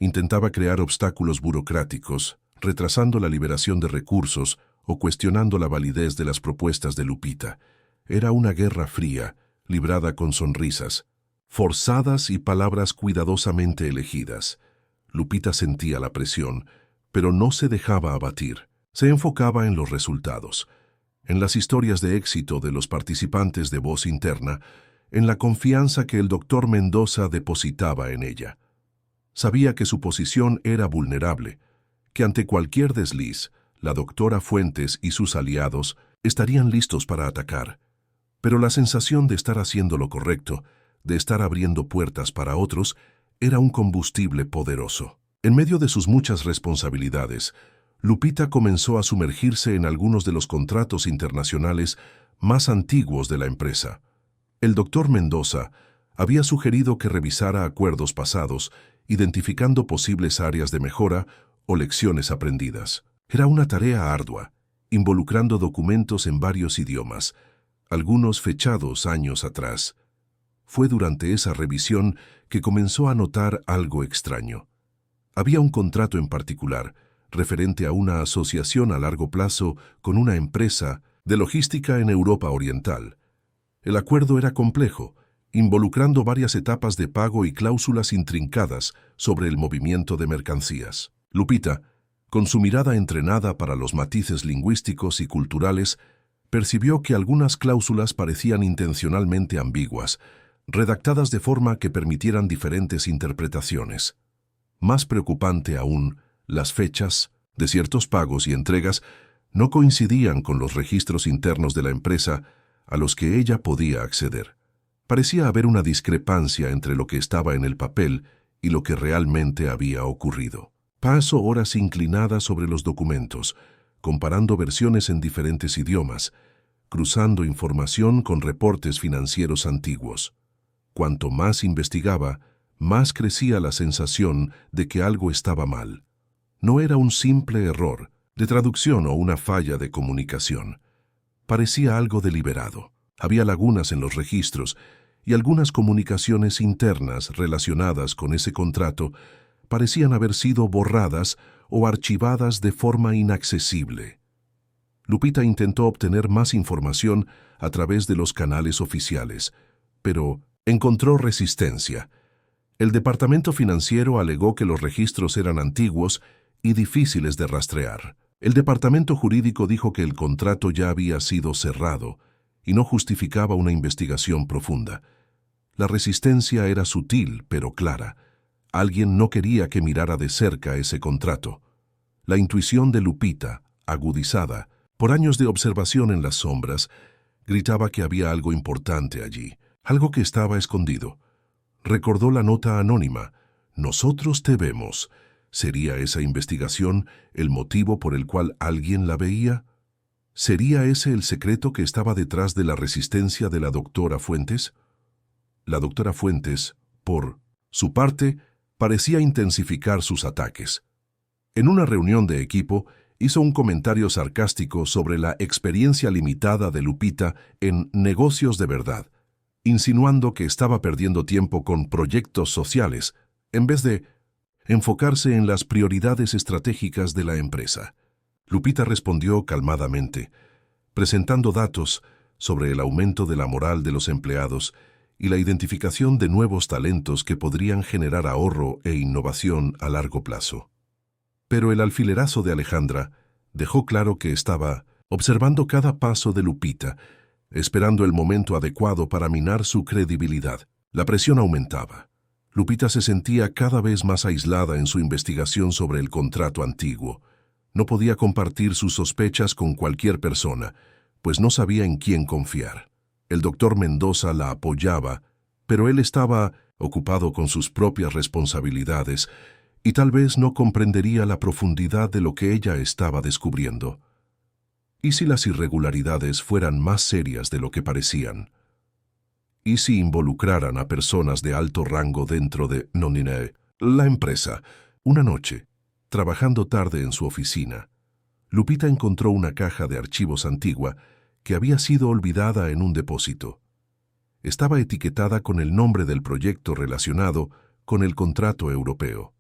A: Intentaba crear obstáculos burocráticos, retrasando la liberación de recursos o cuestionando la validez de las propuestas de Lupita. Era una guerra fría, librada con sonrisas, forzadas y palabras cuidadosamente elegidas. Lupita sentía la presión, pero no se dejaba abatir. Se enfocaba en los resultados, en las historias de éxito de los participantes de Voz Interna, en la confianza que el doctor Mendoza depositaba en ella. Sabía que su posición era vulnerable, que ante cualquier desliz, la doctora Fuentes y sus aliados estarían listos para atacar. Pero la sensación de estar haciendo lo correcto, de estar abriendo puertas para otros, era un combustible poderoso. En medio de sus muchas responsabilidades, Lupita comenzó a sumergirse en algunos de los contratos internacionales más antiguos de la empresa. El doctor Mendoza había sugerido que revisara acuerdos pasados, identificando posibles áreas de mejora o lecciones aprendidas. Era una tarea ardua, involucrando documentos en varios idiomas, algunos fechados años atrás. Fue durante esa revisión que comenzó a notar algo extraño. Había un contrato en particular, referente a una asociación a largo plazo con una empresa de logística en Europa Oriental. El acuerdo era complejo, involucrando varias etapas de pago y cláusulas intrincadas sobre el movimiento de mercancías. Lupita, con su mirada entrenada para los matices lingüísticos y culturales, percibió que algunas cláusulas parecían intencionalmente ambiguas, redactadas de forma que permitieran diferentes interpretaciones. Más preocupante aún, las fechas de ciertos pagos y entregas no coincidían con los registros internos de la empresa a los que ella podía acceder. Parecía haber una discrepancia entre lo que estaba en el papel y lo que realmente había ocurrido. Pasó horas inclinada sobre los documentos, comparando versiones en diferentes idiomas, cruzando información con reportes financieros antiguos. Cuanto más investigaba, más crecía la sensación de que algo estaba mal. No era un simple error de traducción o una falla de comunicación. Parecía algo deliberado. Había lagunas en los registros y algunas comunicaciones internas relacionadas con ese contrato parecían haber sido borradas o archivadas de forma inaccesible. Lupita intentó obtener más información a través de los canales oficiales, pero encontró resistencia. El departamento financiero alegó que los registros eran antiguos y difíciles de rastrear. El departamento jurídico dijo que el contrato ya había sido cerrado y no justificaba una investigación profunda. La resistencia era sutil, pero clara. Alguien no quería que mirara de cerca ese contrato. La intuición de Lupita, agudizada por años de observación en las sombras, gritaba que había algo importante allí, algo que estaba escondido. Recordó la nota anónima: «Nosotros te vemos». ¿Sería esa investigación el motivo por el cual alguien la veía? ¿Sería ese el secreto que estaba detrás de la resistencia de la doctora Fuentes? La doctora Fuentes, por su parte, parecía intensificar sus ataques. En una reunión de equipo, hizo un comentario sarcástico sobre la experiencia limitada de Lupita en negocios de verdad, insinuando que estaba perdiendo tiempo con proyectos sociales, en vez de enfocarse en las prioridades estratégicas de la empresa. Lupita respondió calmadamente, presentando datos sobre el aumento de la moral de los empleados y la identificación de nuevos talentos que podrían generar ahorro e innovación a largo plazo. Pero el alfilerazo de Alejandra dejó claro que estaba observando cada paso de Lupita, esperando el momento adecuado para minar su credibilidad. La presión aumentaba. Lupita se sentía cada vez más aislada en su investigación sobre el contrato antiguo. No podía compartir sus sospechas con cualquier persona, pues no sabía en quién confiar. El doctor Mendoza la apoyaba, pero él estaba ocupado con sus propias responsabilidades y tal vez no comprendería la profundidad de lo que ella estaba descubriendo. ¿Y si las irregularidades fueran más serias de lo que parecían? ¿Y si involucraran a personas de alto rango dentro de la empresa? Una noche, trabajando tarde en su oficina, Lupita encontró una caja de archivos antigua que había sido olvidada en un depósito. Estaba etiquetada con el nombre del proyecto relacionado con el contrato europeo.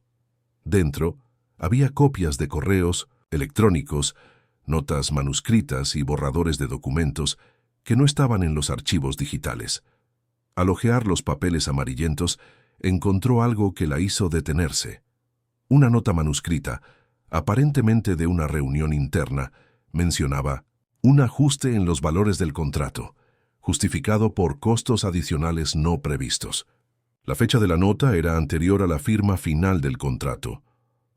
A: Dentro había copias de correos electrónicos, notas manuscritas y borradores de documentos que no estaban en los archivos digitales. Al hojear los papeles amarillentos, encontró algo que la hizo detenerse. Una nota manuscrita, aparentemente de una reunión interna, mencionaba un ajuste en los valores del contrato, justificado por costos adicionales no previstos. La fecha de la nota era anterior a la firma final del contrato.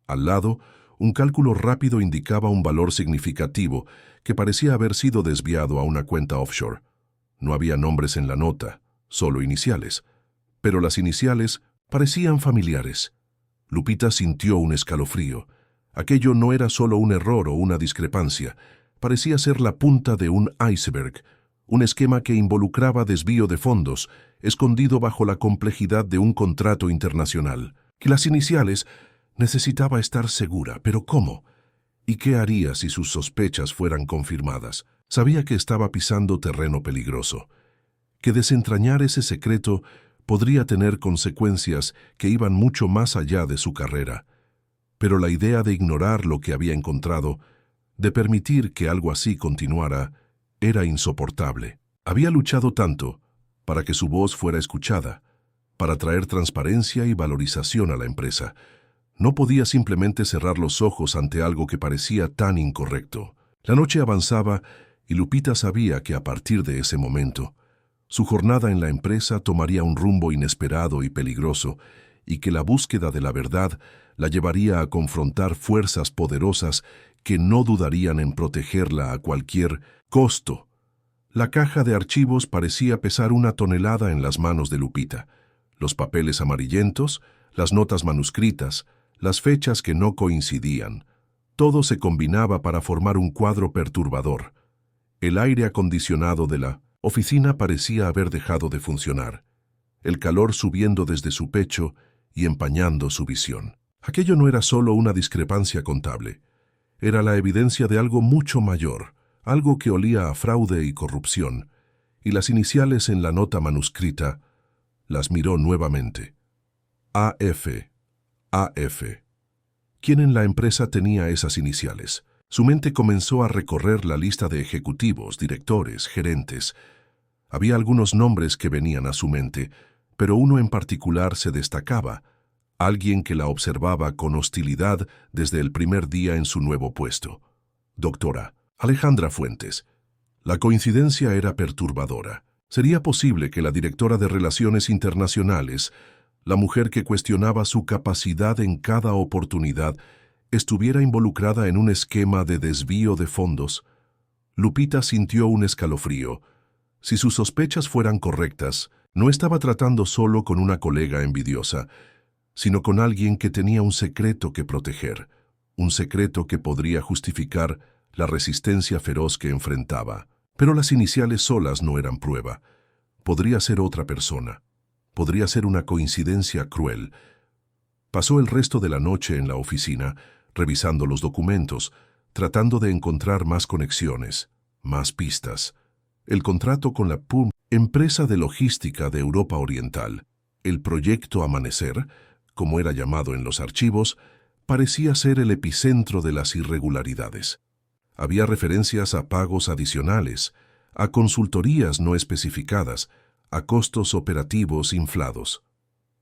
A: Al lado, un cálculo rápido indicaba un valor significativo que parecía haber sido desviado a una cuenta offshore. No había nombres en la nota, solo iniciales, pero las iniciales parecían familiares. Lupita sintió un escalofrío. Aquello no era solo un error o una discrepancia, parecía ser la punta de un iceberg, un esquema que involucraba desvío de fondos, escondido bajo la complejidad de un contrato internacional. Que las iniciales necesitaba estar segura, pero ¿cómo? ¿Y qué haría si sus sospechas fueran confirmadas? Sabía que estaba pisando terreno peligroso, que desentrañar ese secreto podría tener consecuencias que iban mucho más allá de su carrera. Pero la idea de ignorar lo que había encontrado, de permitir que algo así continuara, era insoportable. Había luchado tanto para que su voz fuera escuchada, para traer transparencia y valorización a la empresa. No podía simplemente cerrar los ojos ante algo que parecía tan incorrecto. La noche avanzaba Y Lupita sabía que a partir de ese momento, su jornada en la empresa tomaría un rumbo inesperado y peligroso, y que la búsqueda de la verdad la llevaría a confrontar fuerzas poderosas que no dudarían en protegerla a cualquier costo. La caja de archivos parecía pesar 1 tonelada en las manos de Lupita. Los papeles amarillentos, las notas manuscritas, las fechas que no coincidían. Todo se combinaba para formar un cuadro perturbador. El aire acondicionado de la oficina parecía haber dejado de funcionar, el calor subiendo desde su pecho y empañando su visión. Aquello no era solo una discrepancia contable, era la evidencia de algo mucho mayor, algo que olía a fraude y corrupción, y las iniciales en la nota manuscrita las miró nuevamente. A.F. A.F. ¿Quién en la empresa tenía esas iniciales? Su mente comenzó a recorrer la lista de ejecutivos, directores, gerentes. Había algunos nombres que venían a su mente, pero uno en particular se destacaba, alguien que la observaba con hostilidad desde el primer día en su nuevo puesto. Doctora Alejandra Fuentes. La coincidencia era perturbadora. ¿Sería posible que la directora de Relaciones Internacionales, la mujer que cuestionaba su capacidad en cada oportunidad, estuviera involucrada en un esquema de desvío de fondos? Lupita sintió un escalofrío. Si sus sospechas fueran correctas, no estaba tratando solo con una colega envidiosa, sino con alguien que tenía un secreto que proteger, un secreto que podría justificar la resistencia feroz que enfrentaba. Pero las iniciales solas no eran prueba. Podría ser otra persona. Podría ser una coincidencia cruel. Pasó el resto de la noche en la oficina, revisando los documentos, tratando de encontrar más conexiones, más pistas. El contrato con la PUM, empresa de logística de Europa Oriental, el proyecto Amanecer, como era llamado en los archivos, parecía ser el epicentro de las irregularidades. Había referencias a pagos adicionales, a consultorías no especificadas, a costos operativos inflados.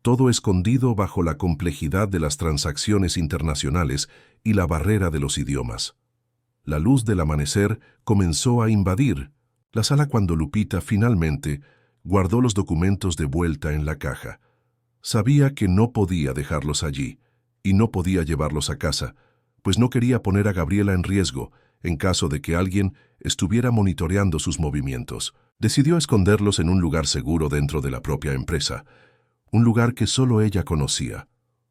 A: Todo escondido bajo la complejidad de las transacciones internacionales y la barrera de los idiomas. La luz del amanecer comenzó a invadir la sala cuando Lupita finalmente guardó los documentos de vuelta en la caja. Sabía que no podía dejarlos allí, y no podía llevarlos a casa, pues no quería poner a Gabriela en riesgo en caso de que alguien estuviera monitoreando sus movimientos. Decidió esconderlos en un lugar seguro dentro de la propia empresa, un lugar que solo ella conocía,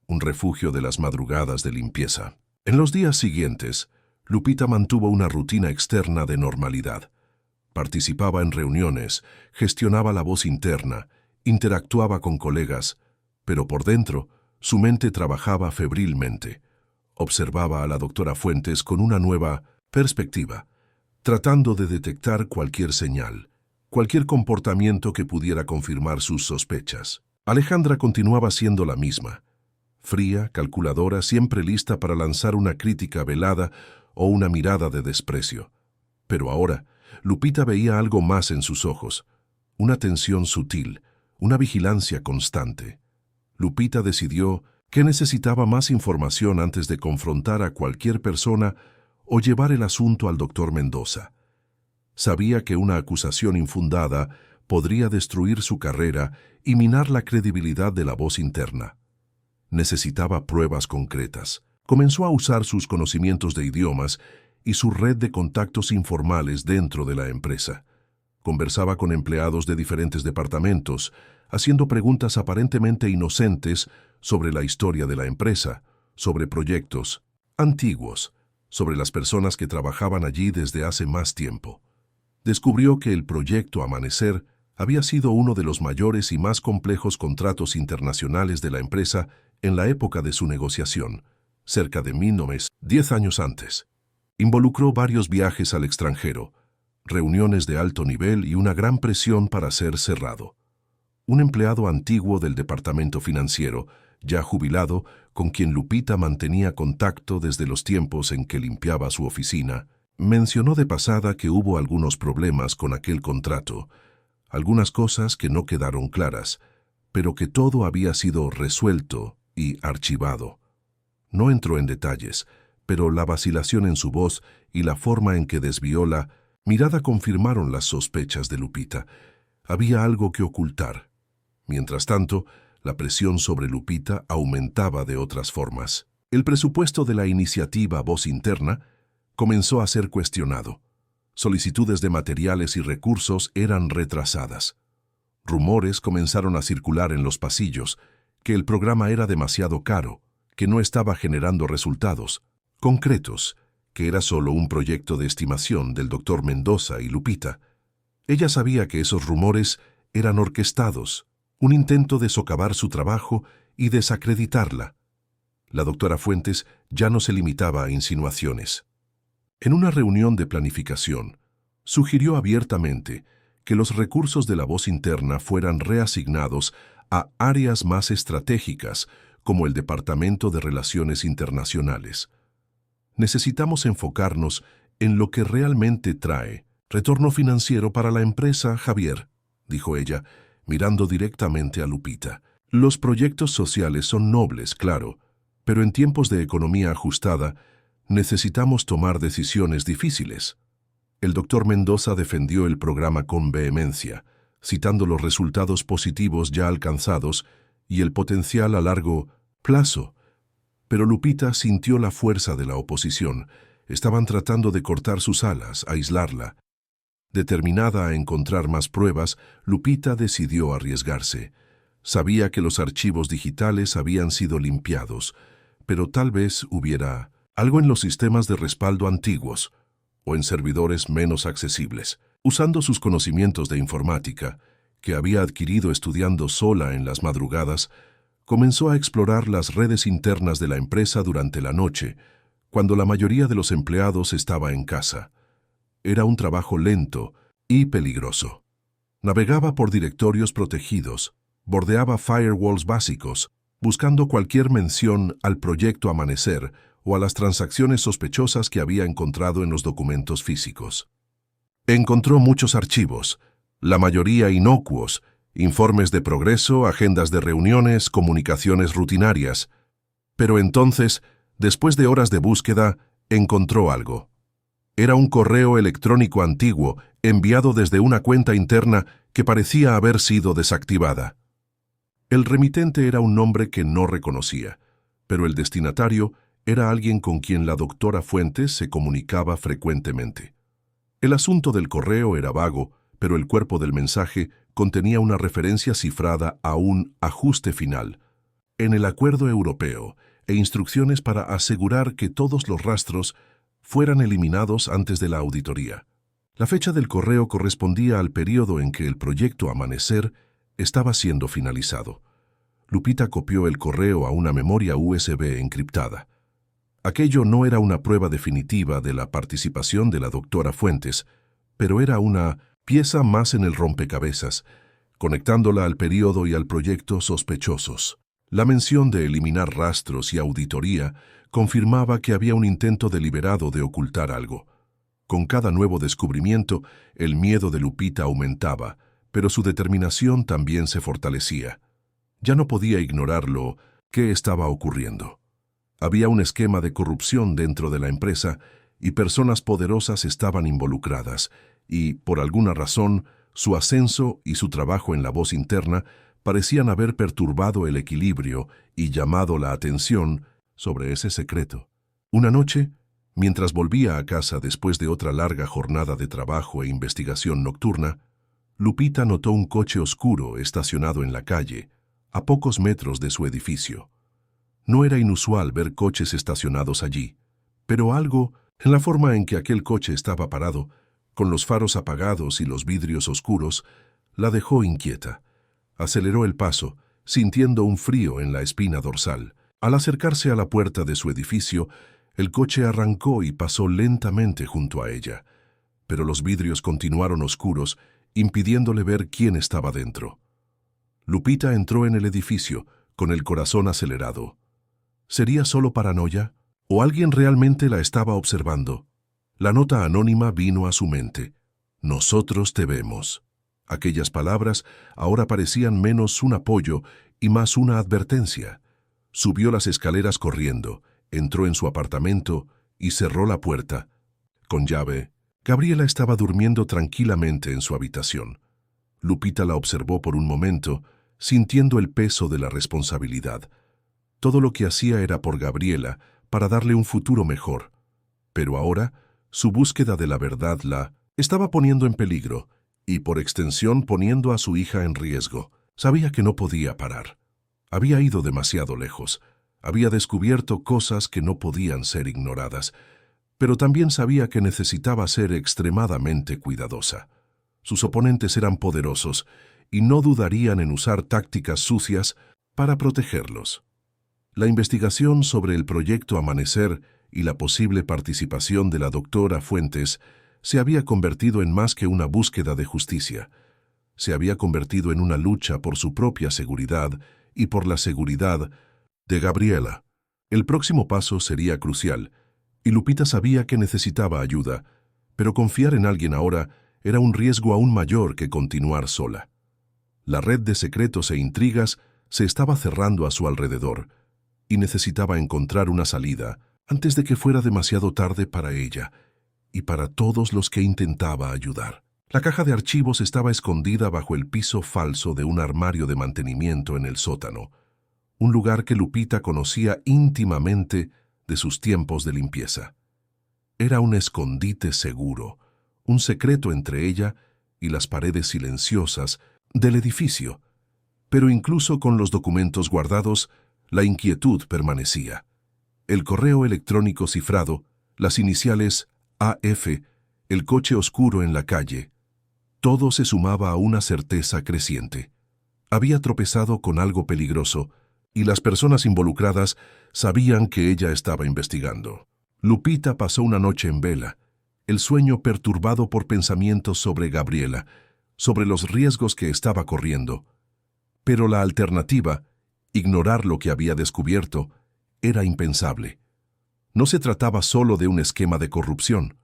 A: un refugio de las madrugadas de limpieza. En los días siguientes, Lupita mantuvo una rutina externa de normalidad. Participaba en reuniones, gestionaba la voz interna, interactuaba con colegas, pero por dentro, su mente trabajaba febrilmente. Observaba a la doctora Fuentes con una nueva perspectiva, tratando de detectar cualquier señal, cualquier comportamiento que pudiera confirmar sus sospechas. Alejandra continuaba siendo la misma, fría, calculadora, siempre lista para lanzar una crítica velada o una mirada de desprecio. Pero ahora, Lupita veía algo más en sus ojos, una tensión sutil, una vigilancia constante. Lupita decidió que necesitaba más información antes de confrontar a cualquier persona o llevar el asunto al doctor Mendoza. Sabía que una acusación infundada podría destruir su carrera y minar la credibilidad de la voz interna. Necesitaba pruebas concretas. Comenzó a usar sus conocimientos de idiomas y su red de contactos informales dentro de la empresa. Conversaba con empleados de diferentes departamentos, haciendo preguntas aparentemente inocentes sobre la historia de la empresa, sobre proyectos antiguos, sobre las personas que trabajaban allí desde hace más tiempo. Descubrió que el proyecto Amanecer había sido uno de los mayores y más complejos contratos internacionales de la empresa en la época de su negociación, cerca de 10 años antes. Involucró varios viajes al extranjero, reuniones de alto nivel y una gran presión para ser cerrado. Un empleado antiguo del departamento financiero, ya jubilado, con quien Lupita mantenía contacto desde los tiempos en que limpiaba su oficina, mencionó de pasada que hubo algunos problemas con aquel contrato, algunas cosas que no quedaron claras, pero que todo había sido resuelto y archivado. No entró en detalles, pero la vacilación en su voz y la forma en que desvió la Mirada confirmaron las sospechas de Lupita. Había algo que ocultar. Mientras tanto, la presión sobre Lupita aumentaba de otras formas. El presupuesto de la iniciativa Voz Interna comenzó a ser cuestionado. Solicitudes de materiales y recursos eran retrasadas. Rumores comenzaron a circular en los pasillos, que el programa era demasiado caro, que no estaba generando resultados concretos, que era solo un proyecto de estimación del doctor Mendoza y Lupita. Ella sabía que esos rumores eran orquestados, un intento de socavar su trabajo y desacreditarla. La doctora Fuentes ya no se limitaba a insinuaciones. En una reunión de planificación, sugirió abiertamente que los recursos de la Voz Interna fueran reasignados a áreas más estratégicas, como el Departamento de Relaciones Internacionales. Necesitamos enfocarnos en lo que realmente trae retorno financiero para la empresa, Javier, dijo ella, mirando directamente a Lupita. Los proyectos sociales son nobles, claro, pero en tiempos de economía ajustada necesitamos tomar decisiones difíciles. El doctor Mendoza defendió el programa con vehemencia, citando los resultados positivos ya alcanzados y el potencial a largo plazo. Pero Lupita sintió la fuerza de la oposición. Estaban tratando de cortar sus alas, aislarla. Determinada a encontrar más pruebas, Lupita decidió arriesgarse. Sabía que los archivos digitales habían sido limpiados, pero tal vez hubiera algo en los sistemas de respaldo antiguos o en servidores menos accesibles. Usando sus conocimientos de informática, que había adquirido estudiando sola en las madrugadas, comenzó a explorar las redes internas de la empresa durante la noche, cuando la mayoría de los empleados estaba en casa. Era un trabajo lento y peligroso. Navegaba por directorios protegidos, bordeaba firewalls básicos, buscando cualquier mención al proyecto Amanecer o a las transacciones sospechosas que había encontrado en los documentos físicos. Encontró muchos archivos, la mayoría inocuos, informes de progreso, agendas de reuniones, comunicaciones rutinarias. Pero entonces, después de horas de búsqueda, encontró algo. Era un correo electrónico antiguo enviado desde una cuenta interna que parecía haber sido desactivada. El remitente era un nombre que no reconocía, pero el destinatario era alguien con quien la doctora Fuentes se comunicaba frecuentemente. El asunto del correo era vago, pero el cuerpo del mensaje contenía una referencia cifrada a un ajuste final en el acuerdo europeo e instrucciones para asegurar que todos los rastros fueran eliminados antes de la auditoría. La fecha del correo correspondía al periodo en que el proyecto Amanecer estaba siendo finalizado. Lupita copió el correo a una memoria USB encriptada. Aquello no era una prueba definitiva de la participación de la doctora Fuentes, pero era una pieza más en el rompecabezas, conectándola al periodo y al proyecto sospechosos. La mención de eliminar rastros y auditoría confirmaba que había un intento deliberado de ocultar algo. Con cada nuevo descubrimiento, el miedo de Lupita aumentaba, pero su determinación también se fortalecía. Ya no podía ignorar lo que estaba ocurriendo. Había un esquema de corrupción dentro de la empresa y personas poderosas estaban involucradas, y, por alguna razón, su ascenso y su trabajo en la Voz Interna parecían haber perturbado el equilibrio y llamado la atención sobre ese secreto. Una noche, mientras volvía a casa después de otra larga jornada de trabajo e investigación nocturna, Lupita notó un coche oscuro estacionado en la calle, a pocos metros de su edificio. No era inusual ver coches estacionados allí, pero algo en la forma en que aquel coche estaba parado, con los faros apagados y los vidrios oscuros, la dejó inquieta. Aceleró el paso, sintiendo un frío en la espina dorsal. Al acercarse a la puerta de su edificio, el coche arrancó y pasó lentamente junto a ella, pero los vidrios continuaron oscuros, impidiéndole ver quién estaba dentro. Lupita entró en el edificio, con el corazón acelerado. ¿Sería solo paranoia? ¿O alguien realmente la estaba observando? La nota anónima vino a su mente. Nosotros te vemos. Aquellas palabras ahora parecían menos un apoyo y más una advertencia. Subió las escaleras corriendo, entró en su apartamento y cerró la puerta con llave. Gabriela estaba durmiendo tranquilamente en su habitación. Lupita la observó por un momento, sintiendo el peso de la responsabilidad. Todo lo que hacía era por Gabriela, para darle un futuro mejor. Pero ahora, su búsqueda de la verdad la estaba poniendo en peligro, y por extensión poniendo a su hija en riesgo. Sabía que no podía parar. Había ido demasiado lejos. Había descubierto cosas que no podían ser ignoradas, pero también sabía que necesitaba ser extremadamente cuidadosa. Sus oponentes eran poderosos y no dudarían en usar tácticas sucias para protegerlos. La investigación sobre el proyecto Amanecer y la posible participación de la doctora Fuentes se había convertido en más que una búsqueda de justicia. Se había convertido en una lucha por su propia seguridad y por la seguridad de Gabriela. El próximo paso sería crucial, y Lupita sabía que necesitaba ayuda, pero confiar en alguien ahora era un riesgo aún mayor que continuar sola. La red de secretos e intrigas se estaba cerrando a su alrededor, y necesitaba encontrar una salida antes de que fuera demasiado tarde para ella y para todos los que intentaba ayudar. La caja de archivos estaba escondida bajo el piso falso de un armario de mantenimiento en el sótano, un lugar que Lupita conocía íntimamente de sus tiempos de limpieza. Era un escondite seguro, un secreto entre ella y las paredes silenciosas del edificio. Pero incluso con los documentos guardados, la inquietud permanecía. El correo electrónico cifrado, las iniciales AF, el coche oscuro en la calle. Todo se sumaba a una certeza creciente. Había tropezado con algo peligroso, y las personas involucradas sabían que ella estaba investigando. Lupita pasó una noche en vela, el sueño perturbado por pensamientos sobre Gabriela, sobre los riesgos que estaba corriendo. Pero la alternativa, ignorar lo que había descubierto, era impensable. No se trataba solo de un esquema de corrupción.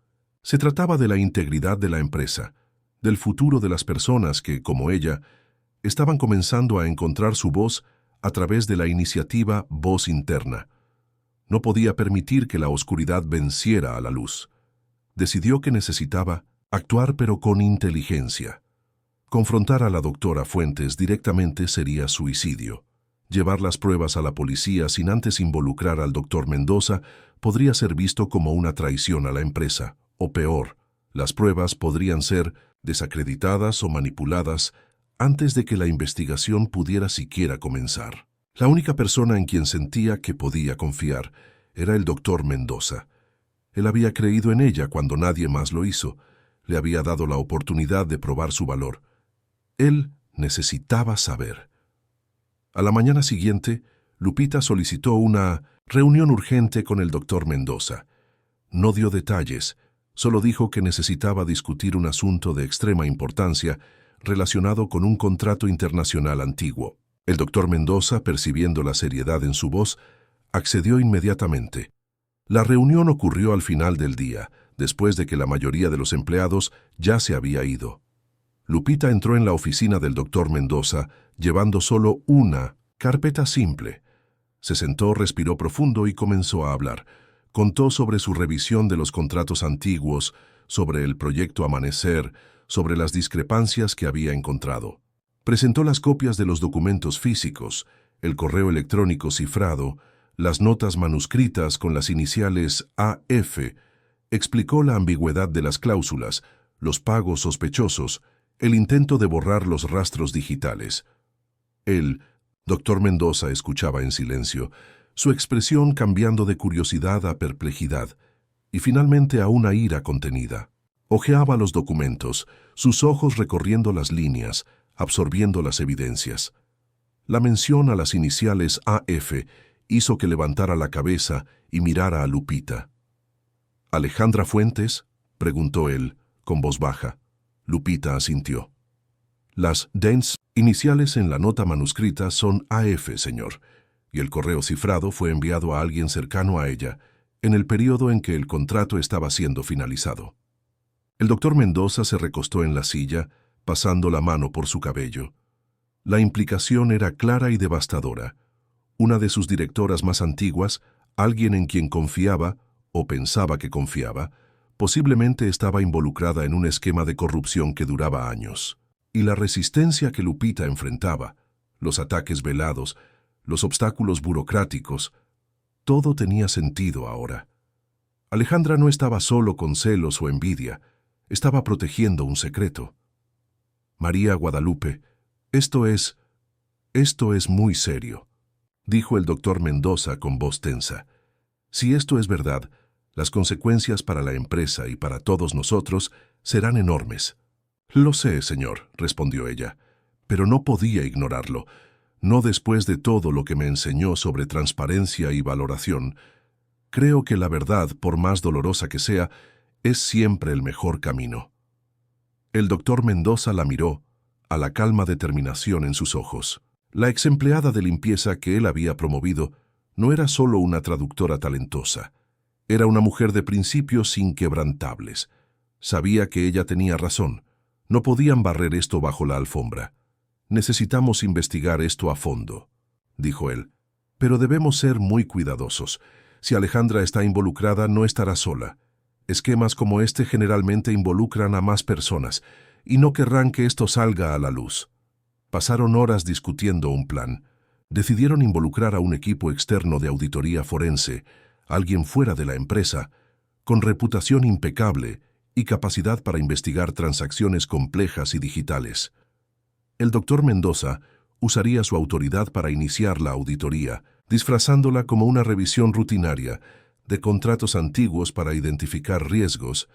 A: Se trataba de la integridad de la empresa, del futuro de las personas que, como ella, estaban comenzando a encontrar su voz a través de la iniciativa Voz Interna. No podía permitir que la oscuridad venciera a la luz. Decidió que necesitaba actuar, pero con inteligencia. Confrontar a la doctora Fuentes directamente sería suicidio. Llevar las pruebas a la policía sin antes involucrar al doctor Mendoza podría ser visto como una traición a la empresa, o peor, las pruebas podrían ser desacreditadas o manipuladas antes de que la investigación pudiera siquiera comenzar. La única persona en quien sentía que podía confiar era el doctor Mendoza. Él había creído en ella cuando nadie más lo hizo. Le había dado la oportunidad de probar su valor. Él necesitaba saber. A la mañana siguiente, Lupita solicitó una reunión urgente con el doctor Mendoza. No dio detalles, solo dijo que necesitaba discutir un asunto de extrema importancia relacionado con un contrato internacional antiguo. El doctor Mendoza, percibiendo la seriedad en su voz, accedió inmediatamente. La reunión ocurrió al final del día, después de que la mayoría de los empleados ya se había ido. Lupita entró en la oficina del doctor Mendoza llevando solo una carpeta simple. Se sentó, respiró profundo y comenzó a hablar. Contó sobre su revisión de los contratos antiguos, sobre el proyecto Amanecer, sobre las discrepancias que había encontrado. Presentó las copias de los documentos físicos, el correo electrónico cifrado, las notas manuscritas con las iniciales AF, explicó la ambigüedad de las cláusulas, los pagos sospechosos, el intento de borrar los rastros digitales. El doctor Mendoza escuchaba en silencio, su expresión cambiando de curiosidad a perplejidad, y finalmente a una ira contenida. Hojeaba los documentos, sus ojos recorriendo las líneas, absorbiendo las evidencias. La mención a las iniciales AF hizo que levantara la cabeza y mirara a Lupita. ¿Alejandra Fuentes?, preguntó él, con voz baja. Lupita asintió. Las DENS iniciales en la nota manuscrita son AF, señor, y el correo cifrado fue enviado a alguien cercano a ella en el periodo en que el contrato estaba siendo finalizado. El doctor Mendoza se recostó en la silla, pasando la mano por su cabello. La implicación era clara y devastadora. Una de sus directoras más antiguas, alguien en quien confiaba, o pensaba que confiaba, Posiblemente estaba involucrada en un esquema de corrupción que duraba años. Y la resistencia que Lupita enfrentaba, los ataques velados, los obstáculos burocráticos, todo tenía sentido ahora. Alejandra no estaba solo con celos o envidia, estaba protegiendo un secreto. María Guadalupe, esto es muy serio, dijo el doctor Mendoza con voz tensa. Si esto es verdad, las consecuencias para la empresa y para todos nosotros serán enormes. Lo sé, señor, respondió ella, pero no podía ignorarlo. No después de todo lo que me enseñó sobre transparencia y valoración. Creo que la verdad, por más dolorosa que sea, es siempre el mejor camino. El doctor Mendoza la miró, a la calma determinación en sus ojos. La exempleada de limpieza que él había promovido no era solo una traductora talentosa. Era una mujer de principios inquebrantables. Sabía que ella tenía razón. No podían barrer esto bajo la alfombra. Necesitamos investigar esto a fondo, dijo él. Pero debemos ser muy cuidadosos. Si Alejandra está involucrada, no estará sola. Esquemas como este generalmente involucran a más personas, y no querrán que esto salga a la luz. Pasaron horas discutiendo un plan. Decidieron involucrar a un equipo externo de auditoría forense, alguien fuera de la empresa, con reputación impecable y capacidad para investigar transacciones complejas y digitales. El doctor Mendoza usaría su autoridad para iniciar la auditoría, disfrazándola como una revisión rutinaria de contratos antiguos para identificar riesgos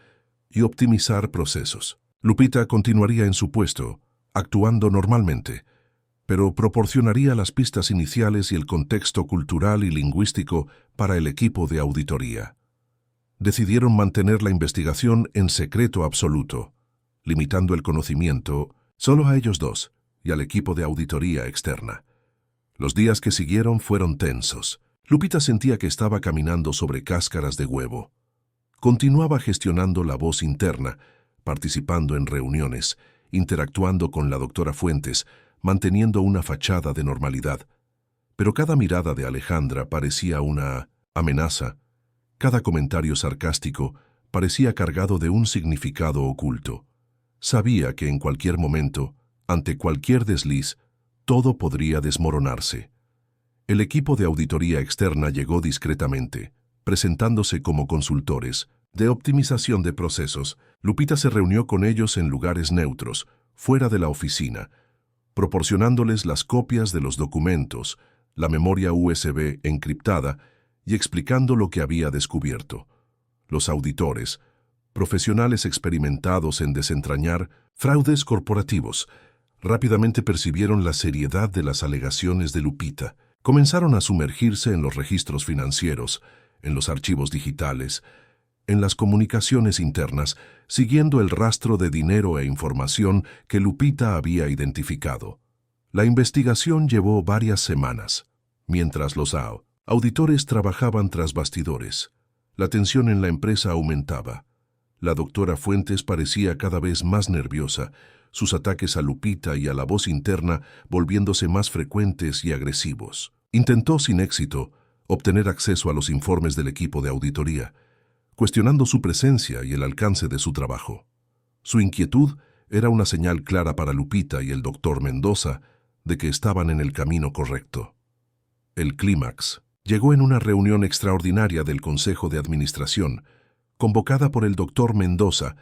A: y optimizar procesos. Lupita continuaría en su puesto, actuando normalmente, pero proporcionaría las pistas iniciales y el contexto cultural y lingüístico para el equipo de auditoría. Decidieron mantener la investigación en secreto absoluto, limitando el conocimiento solo a ellos dos y al equipo de auditoría externa. Los días que siguieron fueron tensos. Lupita sentía que estaba caminando sobre cáscaras de huevo. Continuaba gestionando la voz interna, participando en reuniones, interactuando con la doctora Fuentes, manteniendo una fachada de normalidad. Pero cada mirada de Alejandra parecía una amenaza. Cada comentario sarcástico parecía cargado de un significado oculto. Sabía que en cualquier momento, ante cualquier desliz, todo podría desmoronarse. El equipo de auditoría externa llegó discretamente, presentándose como consultores de optimización de procesos. Lupita se reunió con ellos en lugares neutros, fuera de la oficina, proporcionándoles las copias de los documentos, la memoria USB encriptada y explicando lo que había descubierto. Los auditores, profesionales experimentados en desentrañar fraudes corporativos, rápidamente percibieron la seriedad de las alegaciones de Lupita. Comenzaron a sumergirse en los registros financieros, en los archivos digitales, en las comunicaciones internas, siguiendo el rastro de dinero e información que Lupita había identificado. La investigación llevó varias semanas, mientras los auditores trabajaban tras bastidores. La tensión en la empresa aumentaba. La doctora Fuentes parecía cada vez más nerviosa, sus ataques a Lupita y a la voz interna volviéndose más frecuentes y agresivos. Intentó sin éxito obtener acceso a los informes del equipo de auditoría, cuestionando su presencia y el alcance de su trabajo. Su inquietud era una señal clara para Lupita y el doctor Mendoza de que estaban en el camino correcto. El clímax llegó en una reunión extraordinaria del Consejo de Administración, convocada por el doctor Mendoza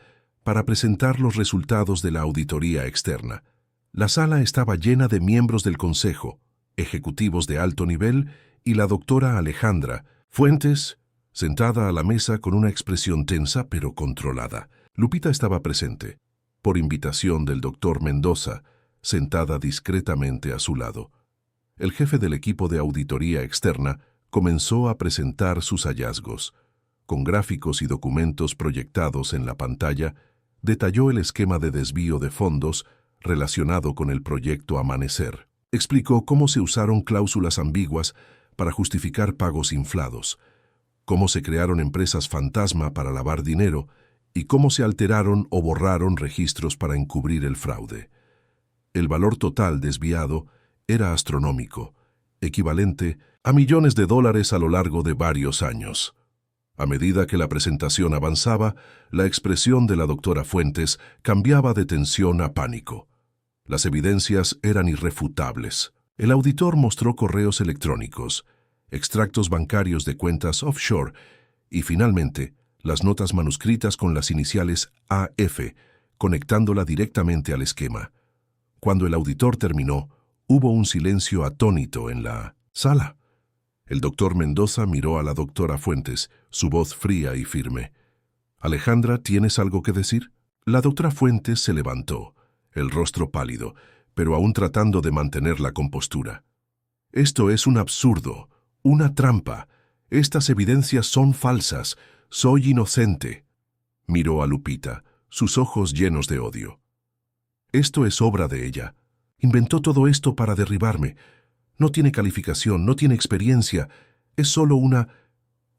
A: para presentar los resultados de la auditoría externa. La sala estaba llena de miembros del Consejo, ejecutivos de alto nivel y la doctora Alejandra Fuentes, sentada a la mesa con una expresión tensa pero controlada. Lupita estaba presente, por invitación del doctor Mendoza, sentada discretamente a su lado. El jefe del equipo de auditoría externa comenzó a presentar sus hallazgos. Con gráficos y documentos proyectados en la pantalla, detalló el esquema de desvío de fondos relacionado con el proyecto Amanecer. Explicó cómo se usaron cláusulas ambiguas para justificar pagos inflados, cómo se crearon empresas fantasma para lavar dinero y cómo se alteraron o borraron registros para encubrir el fraude. El valor total desviado era astronómico, equivalente a millones de dólares a lo largo de varios años. A medida que la presentación avanzaba, la expresión de la doctora Fuentes cambiaba de tensión a pánico. Las evidencias eran irrefutables. El auditor mostró correos electrónicos, extractos bancarios de cuentas offshore y, finalmente, las notas manuscritas con las iniciales AF, conectándola directamente al esquema. Cuando el auditor terminó, hubo un silencio atónito en la sala. El doctor Mendoza miró a la doctora Fuentes, su voz fría y firme. «Alejandra, ¿tienes algo que decir?» La doctora Fuentes se levantó, el rostro pálido, pero aún tratando de mantener la compostura. «Esto es un absurdo, una trampa. Estas evidencias son falsas. Soy inocente». Miró a Lupita, sus ojos llenos de odio. «Esto es obra de ella. Inventó todo esto para derribarme. No tiene calificación, no tiene experiencia. Es solo una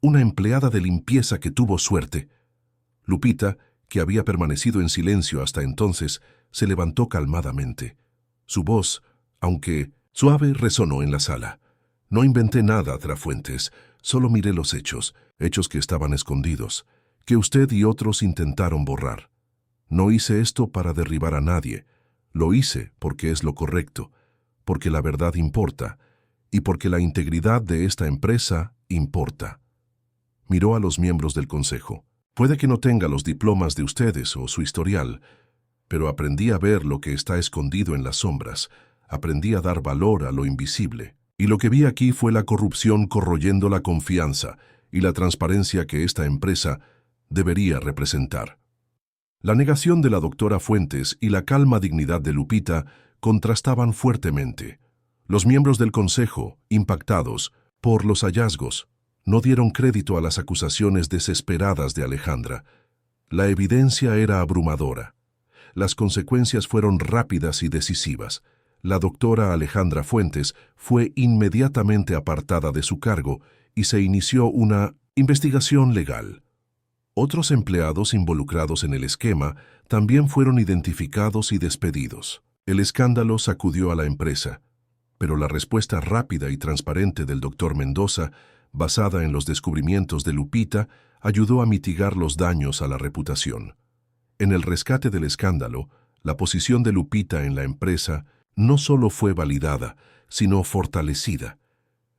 A: empleada de limpieza que tuvo suerte». Lupita, que había permanecido en silencio hasta entonces, se levantó calmadamente. Su voz, aunque suave, resonó en la sala. «No inventé nada, Trafuentes. Solo miré los hechos que estaban escondidos, que usted y otros intentaron borrar. No hice esto para derribar a nadie. Lo hice porque es lo correcto, porque la verdad importa y porque la integridad de esta empresa importa». Miró a los miembros del consejo. «Puede que no tenga los diplomas de ustedes o su historial, pero aprendí a ver lo que está escondido en las sombras. Aprendí a dar valor a lo invisible. Y lo que vi aquí fue la corrupción corroyendo la confianza y la transparencia que esta empresa debería representar». La negación de la doctora Fuentes y la calma dignidad de Lupita contrastaban fuertemente. Los miembros del consejo, impactados por los hallazgos, no dieron crédito a las acusaciones desesperadas de Alejandra. La evidencia era abrumadora. Las consecuencias fueron rápidas y decisivas. La doctora Alejandra Fuentes fue inmediatamente apartada de su cargo y se inició una investigación legal. Otros empleados involucrados en el esquema también fueron identificados y despedidos. El escándalo sacudió a la empresa, pero la respuesta rápida y transparente del doctor Mendoza, basada en los descubrimientos de Lupita, ayudó a mitigar los daños a la reputación. En el rescate del escándalo, la posición de Lupita en la empresa no solo fue validada, sino fortalecida.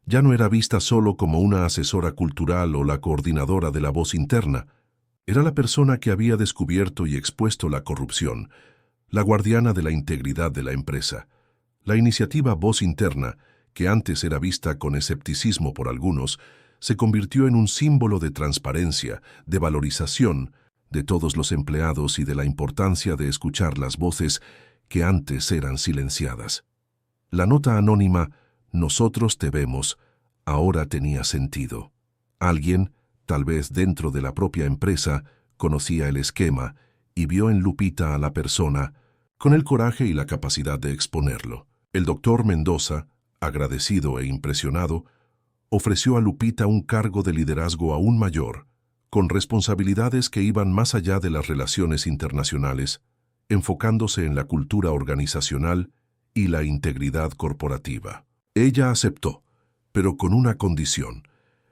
A: Ya no era vista solo como una asesora cultural o la coordinadora de la voz interna. Era la persona que había descubierto y expuesto la corrupción, la guardiana de la integridad de la empresa. La iniciativa Voz Interna, que antes era vista con escepticismo por algunos, se convirtió en un símbolo de transparencia, de valorización de todos los empleados y de la importancia de escuchar las voces que antes eran silenciadas. La nota anónima «Nosotros te vemos» ahora tenía sentido. Alguien, tal vez dentro de la propia empresa, conocía el esquema y vio en Lupita a la persona con el coraje y la capacidad de exponerlo. El doctor Mendoza, agradecido e impresionado, ofreció a Lupita un cargo de liderazgo aún mayor, con responsabilidades que iban más allá de las relaciones internacionales, enfocándose en la cultura organizacional y la integridad corporativa. Ella aceptó, pero con una condición.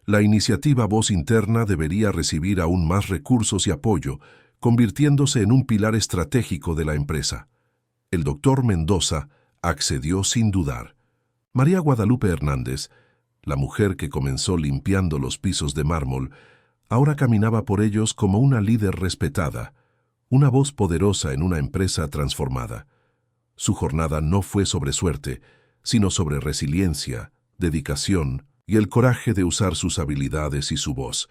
A: La iniciativa Voz Interna debería recibir aún más recursos y apoyo, convirtiéndose en un pilar estratégico de la empresa. El doctor Mendoza accedió sin dudar. María Guadalupe Hernández, la mujer que comenzó limpiando los pisos de mármol, ahora caminaba por ellos como una líder respetada, una voz poderosa en una empresa transformada. Su jornada no fue sobre suerte, sino sobre resiliencia, dedicación y el coraje de usar sus habilidades y su voz,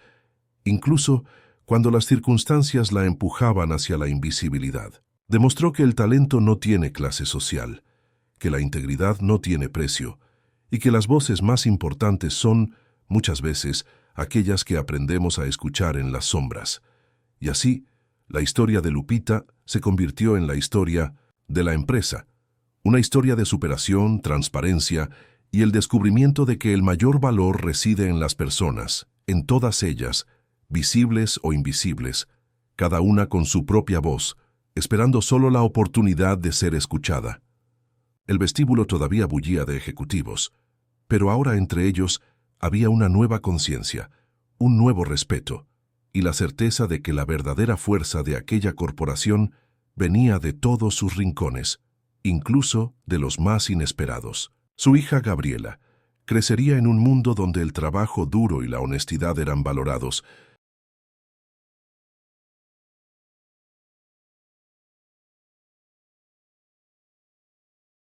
A: incluso cuando las circunstancias la empujaban hacia la invisibilidad. Demostró que el talento no tiene clase social, que la integridad no tiene precio, y que las voces más importantes son, muchas veces, aquellas que aprendemos a escuchar en las sombras. Y así, la historia de Lupita se convirtió en la historia de la empresa, una historia de superación, transparencia y el descubrimiento de que el mayor valor reside en las personas, en todas ellas, visibles o invisibles, cada una con su propia voz, esperando solo la oportunidad de ser escuchada. El vestíbulo todavía bullía de ejecutivos, pero ahora entre ellos había una nueva conciencia, un nuevo respeto y la certeza de que la verdadera fuerza de aquella corporación venía de todos sus rincones, incluso de los más inesperados. Su hija Gabriela crecería en un mundo donde el trabajo duro y la honestidad eran valorados,